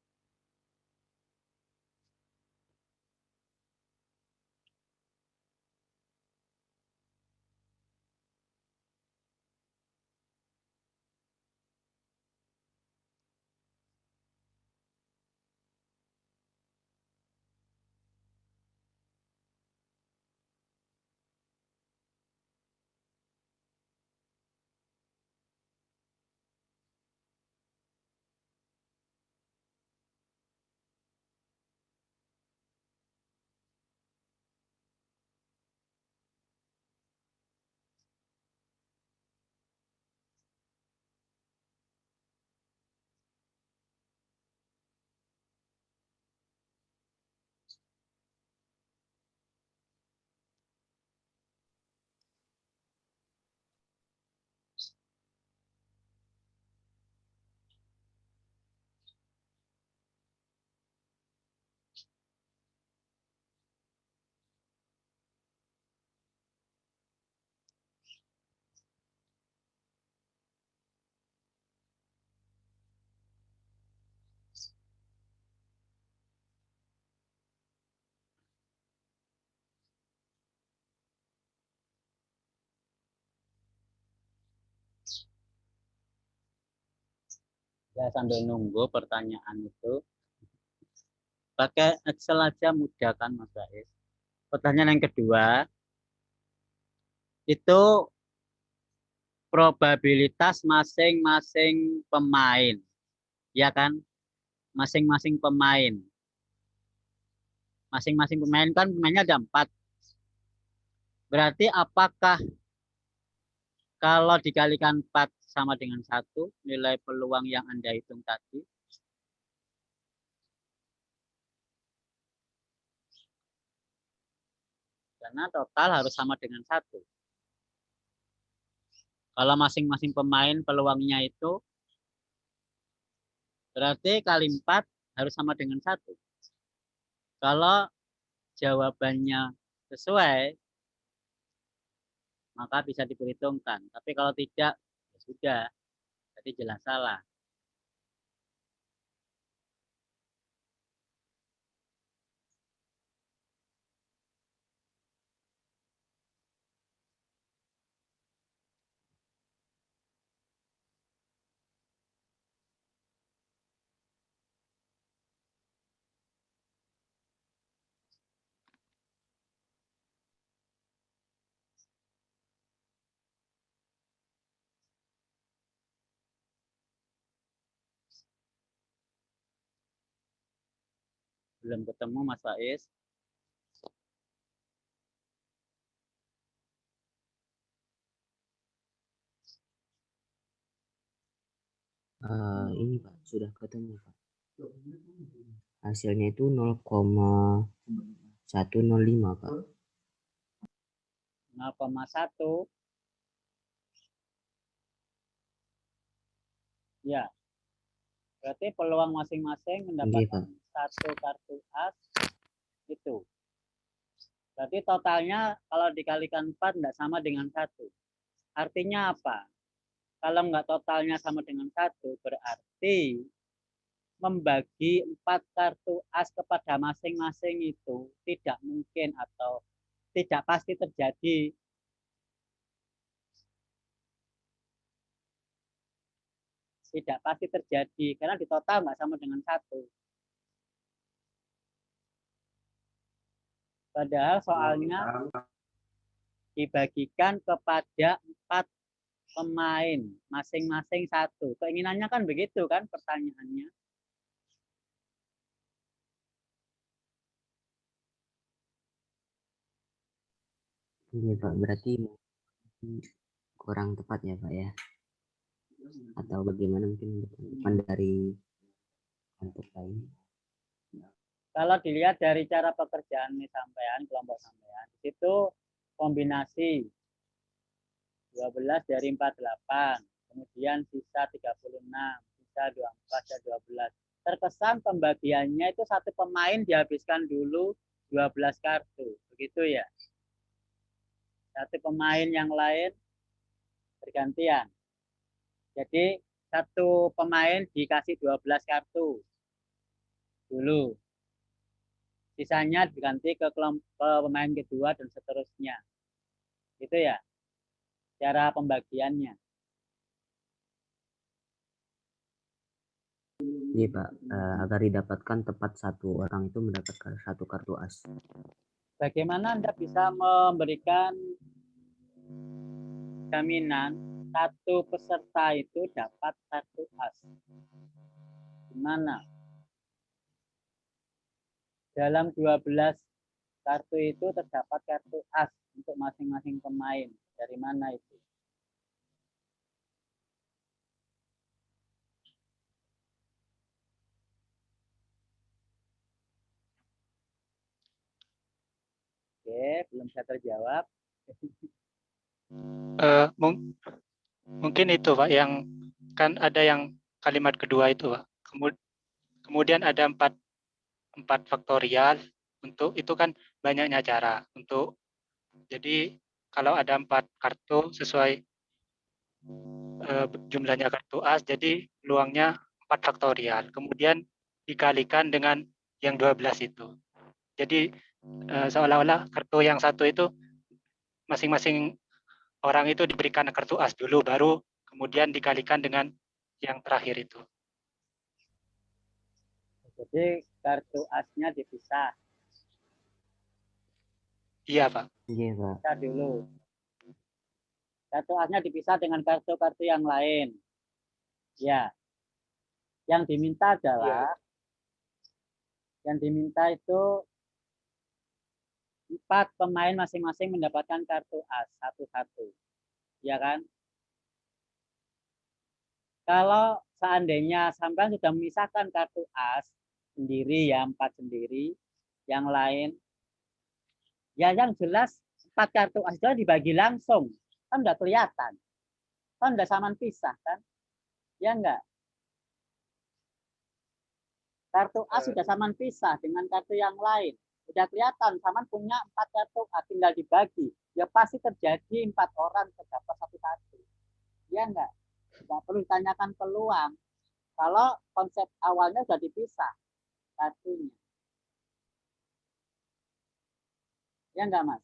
Speaker 9: Ya, sambil nunggu pertanyaan itu, pakai Excel aja mudah kan Mas Rais. Pertanyaan yang kedua, itu probabilitas masing-masing pemain, ya kan? Masing-masing pemain. Masing-masing pemain kan pemainnya ada 4. Berarti apakah kalau dikalikan 4 sama dengan 1, nilai peluang yang Anda hitung tadi? Karena total harus sama dengan 1. Kalau masing-masing pemain peluangnya itu, berarti kali 4 harus sama dengan 1. Kalau jawabannya sesuai, maka bisa diperhitungkan. Tapi kalau tidak, ya sudah. Jadi jelas salah. Belum ketemu Mas Faiz.
Speaker 4: Ini Pak, sudah ketemu Pak. Hasilnya itu 0,105 Pak.
Speaker 9: 0,1. Ya. Berarti peluang masing-masing mendapatkan satu kartu as itu. Berarti totalnya kalau dikalikan 4 tidak sama dengan 1. Artinya apa? Kalau nggak totalnya sama dengan 1, berarti membagi 4 kartu as kepada masing-masing itu tidak mungkin atau tidak pasti terjadi. Tidak pasti terjadi karena di total nggak sama dengan 1. Padahal soalnya dibagikan kepada 4 pemain, masing-masing 1. Keinginannya kan begitu kan pertanyaannya.
Speaker 4: Iya Pak, berarti kurang tepat ya Pak ya? Atau bagaimana mungkin dari untuk lain?
Speaker 9: Kalau dilihat dari cara pekerjaan ini sampean, kelompok sampean, itu kombinasi 12 dari 48, kemudian sisa 36, sisa 24 dan 12. Terkesan pembagiannya itu satu pemain dihabiskan dulu 12 kartu, begitu ya. Satu pemain yang lain bergantian. Jadi satu pemain dikasih 12 kartu dulu. Sisanya diganti ke pemain kedua dan seterusnya. Gitu ya. Cara pembagiannya.
Speaker 4: Iya Pak, agar didapatkan tepat satu orang itu mendapatkan satu kartu as.
Speaker 9: Bagaimana Anda bisa memberikan jaminan satu peserta itu dapat kartu as? Gimana? Dalam 12 kartu itu terdapat kartu as untuk masing-masing pemain. Dari mana itu? Oke, belum bisa terjawab.
Speaker 5: Mungkin itu Pak, yang kan ada yang kalimat kedua itu Pak. Kemudian ada 4 faktorial, untuk itu kan banyaknya cara untuk, jadi kalau ada 4 kartu sesuai jumlahnya kartu as, jadi peluangnya 4 faktorial, kemudian dikalikan dengan yang 12 itu. Jadi seolah-olah kartu yang satu itu masing-masing orang itu diberikan kartu as dulu, baru kemudian dikalikan dengan yang terakhir itu.
Speaker 9: Jadi kartu asnya dipisah.
Speaker 5: Iya, Pak.
Speaker 4: Iya, Pak.
Speaker 9: Kita dulu. Kartu asnya dipisah dengan kartu-kartu yang lain. Ya. Yang diminta adalah yang diminta itu 4 pemain masing-masing mendapatkan kartu as satu-satu. Ya kan? Kalau seandainya sampai sudah memisahkan kartu as sendiri ya, 4 sendiri, yang lain ya yang jelas 4 kartu as itu dibagi langsung. Kan udah kelihatan. Kan udah saman pisah kan? Ya enggak? Kartu as sudah saman pisah dengan kartu yang lain. Udah kelihatan saman punya 4 kartu as, tinggal dibagi. Ya pasti terjadi 4 orang terdapat satu-satu. Ya enggak? Enggak perlu ditanyakan peluang. Kalau konsep awalnya sudah dipisah kartunya. Ya enggak, Mas?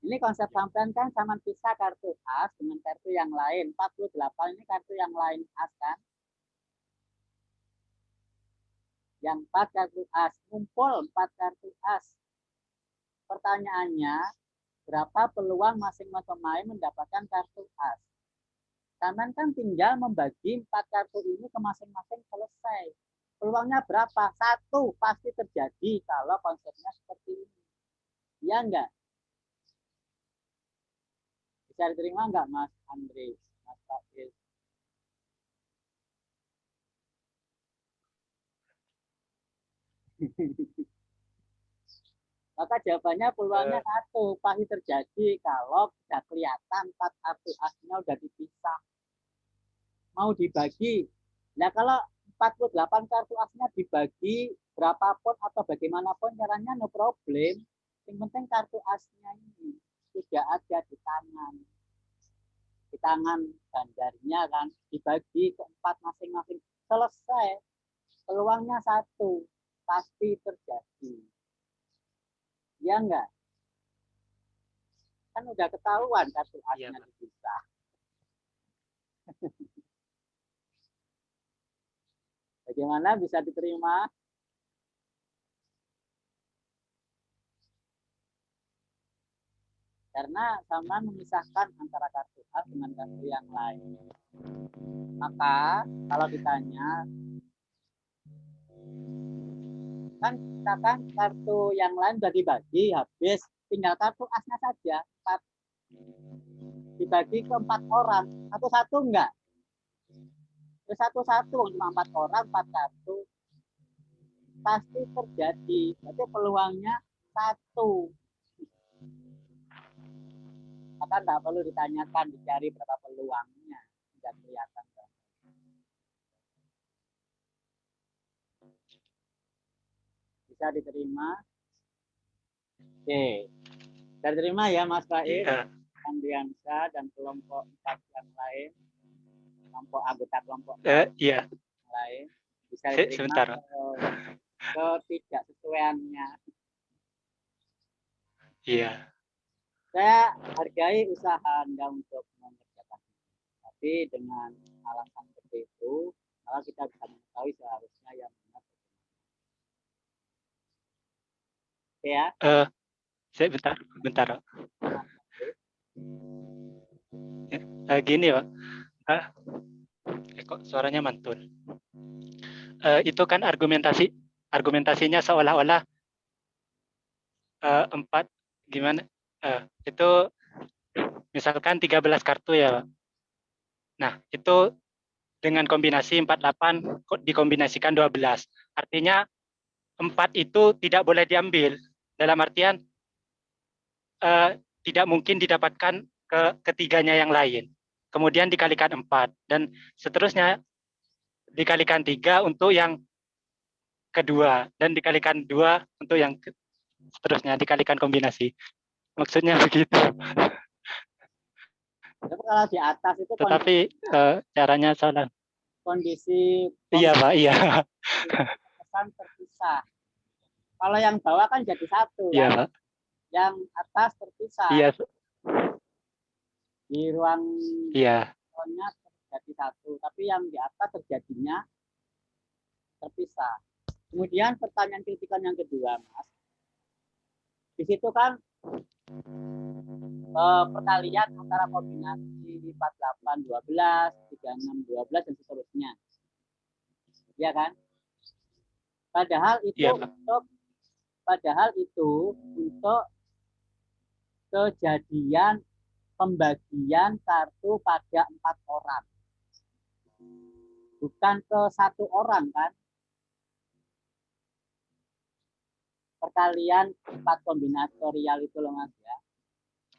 Speaker 9: Ini konsep sampean kan sama pisah kartu as dengan kartu yang lain. 48 ini kartu yang lain as kan? Yang 4 kartu as, ngumpul 4 kartu as. Pertanyaannya, berapa peluang masing-masing pemain mendapatkan kartu as? Sampean kan tinggal membagi 4 kartu ini ke masing-masing, selesai. Peluangnya berapa? 1 pasti terjadi kalau konsepnya seperti ini. Ya enggak? Bisa diterima enggak, Mas Andri? Mas Faiz? Maka jawabannya peluangnya 1 pasti terjadi kalau sudah kelihatan 4 kartu asnya udah dipisah. Mau dibagi. Nah kalau 48 kartu asnya dibagi berapapun atau bagaimanapun caranya no problem. Yang penting kartu asnya ini tidak ada di tangan ganjarnya kan, dibagi ke 4 masing-masing, selesai. Peluangnya 1 pasti terjadi. Ya enggak? Kan udah ketahuan kartu asnya dipisah. Bagaimana, bisa diterima? Karena sama memisahkan antara kartu as dengan kartu yang lain. Maka kalau ditanya, kan katakan kartu yang lain sudah dibagi habis, tinggal kartu asnya saja 4 dibagi ke 4 orang, satu-satu enggak? Satu-satu cuma 4 orang 4 kartu pasti terjadi. Berarti peluangnya 1. Maka enggak perlu ditanyakan, dicari berapa peluangnya, sudah kelihatan. Bisa diterima? Oke. Bisa diterima ya Mas Faiz, Andriansyah dan kelompok 4 yang lain, kelompok anggota kelompok
Speaker 5: Iya.
Speaker 9: lain. Bisa diterima
Speaker 5: Sebentar.
Speaker 9: ketidaksesuaiannya.
Speaker 5: Iya.
Speaker 9: Saya hargai usaha Anda untuk mengerjakan. Tapi dengan alasan seperti itu, maka kita bisa mengetahui seharusnya yang benar. Oke ya?
Speaker 5: Bentar. Gini Pak. Kok suaranya mantul. Itu kan argumentasinya seolah-olah 4 gimana? Itu misalkan 13 kartu ya Pak. Nah, itu dengan kombinasi 48 dikombinasikan 12. Artinya 4 itu tidak boleh diambil. Dalam artian tidak mungkin didapatkan ke ketiganya yang lain. Kemudian dikalikan 4 dan seterusnya dikalikan 3 untuk yang kedua dan dikalikan 2 untuk yang seterusnya, dikalikan kombinasi. Maksudnya begitu.
Speaker 9: Tapi kalau di atas itu
Speaker 5: Tetapi caranya salah.
Speaker 9: Kondisi
Speaker 5: Iya Pak, iya.
Speaker 9: pesan terpisah. Kalau yang bawah kan jadi 1
Speaker 5: Iya
Speaker 9: kan?
Speaker 5: Pak.
Speaker 9: Yang atas terpisah.
Speaker 5: Iya.
Speaker 9: Di ruang
Speaker 5: iya.
Speaker 9: terjadi 1, tapi yang di atas terjadinya
Speaker 1: terpisah. Kemudian pertanyaan kritikan yang kedua, Mas. Di situ kan perkalian antara kombinasi 48 12, 36 12 dan seterusnya. Ya kan? Padahal itu untuk kejadian pembagian kartu pada 4 orang. Bukan ke 1 orang kan? Perkalian 4 kombinatorial itu loh Mas ya.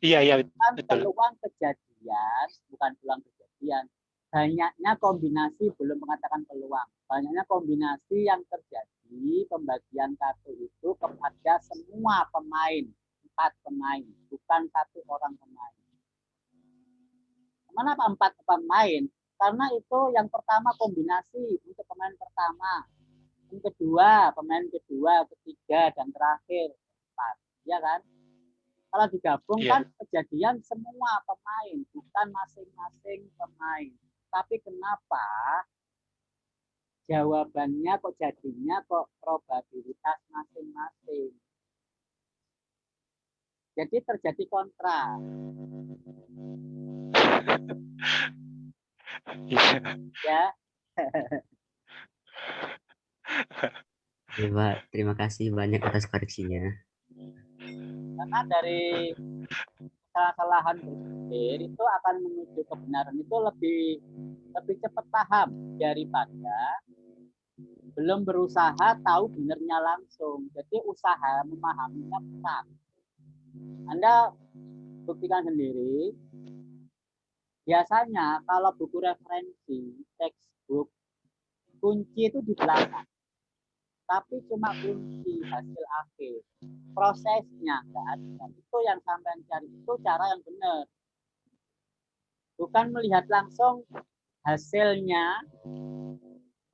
Speaker 5: Iya,
Speaker 1: Bukan
Speaker 5: betul.
Speaker 1: peluang kejadian, bukan peluang kejadian. Banyaknya kombinasi, belum mengatakan peluang. Banyaknya kombinasi yang terjadi pembagian kartu itu kepada semua pemain, 4 pemain, bukan 1 orang pemain. Kenapa 4 pemain? Karena itu yang pertama kombinasi untuk pemain pertama, yang kedua, pemain kedua, ketiga, dan terakhir 4. Ya kan? Kalau digabung kan kejadian semua pemain, bukan masing-masing pemain. Tapi kenapa jawabannya kok jadinya kok probabilitas masing-masing? Jadi terjadi kontra. Ya.
Speaker 4: Ya, Pak. Terima kasih banyak atas koreksinya.
Speaker 1: Karena dari kesalahan berpikir itu akan menuju kebenaran itu lebih cepat paham daripada belum berusaha tahu benernya langsung. Jadi usaha memahaminya berat. Anda buktikan sendiri. Biasanya kalau buku referensi, textbook, kunci itu di belakang. Tapi cuma kunci hasil akhir. Prosesnya nggak ada. Itu yang sampai cari. Itu cara yang benar. Bukan melihat langsung hasilnya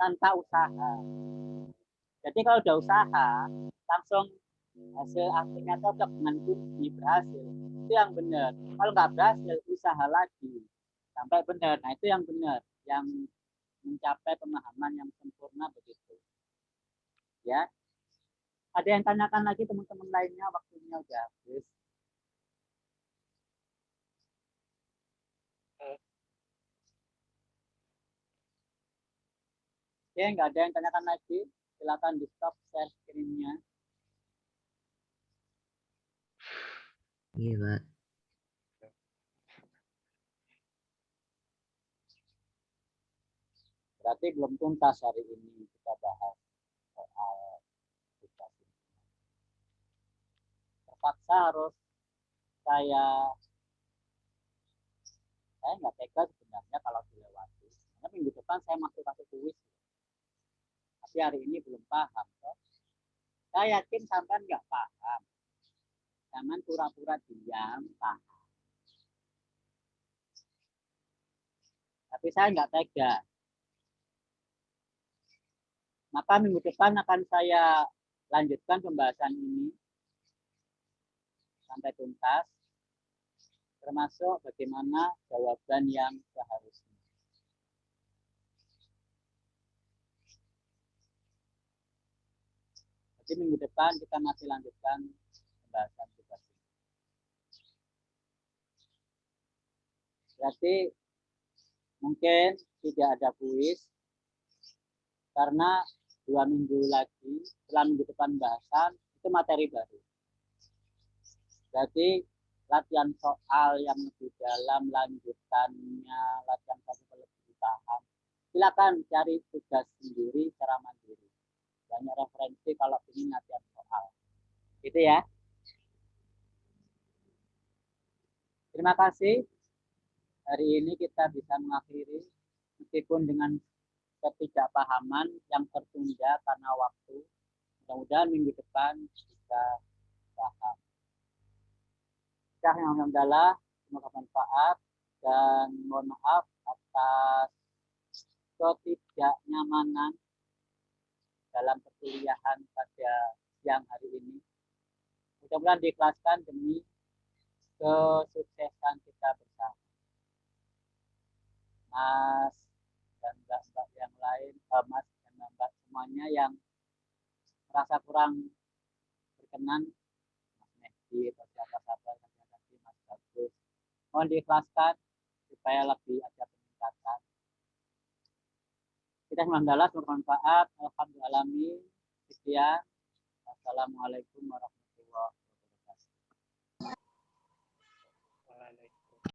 Speaker 1: tanpa usaha. Jadi kalau udah usaha, langsung hasil akhirnya cocok dengan kunci berhasil. Itu yang benar. Kalau nggak berhasil, usaha lagi. Sampai benar. Nah itu yang benar. Yang mencapai pemahaman yang sempurna begitu. Ya. Ada yang tanyakan lagi teman-teman lainnya, waktunya udah habis. Oke, nggak ada yang tanyakan lagi. Silakan di stop share screen-nya.
Speaker 4: Iya, Pak.
Speaker 1: Berarti belum tuntas hari ini kita bahas soal aplikasi. Terpaksa harus saya nggak tega sebenarnya kalau dilewati. Karena minggu depan saya masih kasih kuis. Tapi hari ini belum paham. Toh. Saya yakin sampai nggak paham. Jangan pura-pura diam, paham. Tapi saya nggak tega. Maka minggu depan akan saya lanjutkan pembahasan ini sampai tuntas, termasuk bagaimana jawaban yang seharusnya. Jadi minggu depan kita masih lanjutkan pembahasan tugas ini. Berarti mungkin tidak ada kuis karena 2 minggu lagi setelah minggu depan bahasan itu materi baru. Jadi latihan soal yang lebih dalam, lanjutannya, latihan satu lebih paham. Silakan cari tugas sendiri secara mandiri. Banyak referensi kalau ingin latihan soal. Gitu ya. Terima kasih. Hari ini kita bisa mengakhiri meskipun dengan ketidakpahaman yang tertunda karena waktu. Mudah-mudahan minggu depan bisa paham. Alhamdulillah, semoga bermanfaat dan mohon maaf atas ketidaknyamanan dalam perkuliahan pada siang hari ini. Mudah-mudahan diikhlaskan demi kesuksesan kita bersama. Mas dan mbak-mbak yang lain, Mas dan mbak semua
Speaker 9: semuanya yang merasa kurang berkenan, Mas Mehdi atau siapa-siapa yang tadi Mas Bagus, mohon diikhlaskan supaya lebih ada peningkatan. Kita alhamdulillah bermanfaat. Alhamdulillah. Sekian. Wassalamualaikum warahmatullahi wabarakatuh.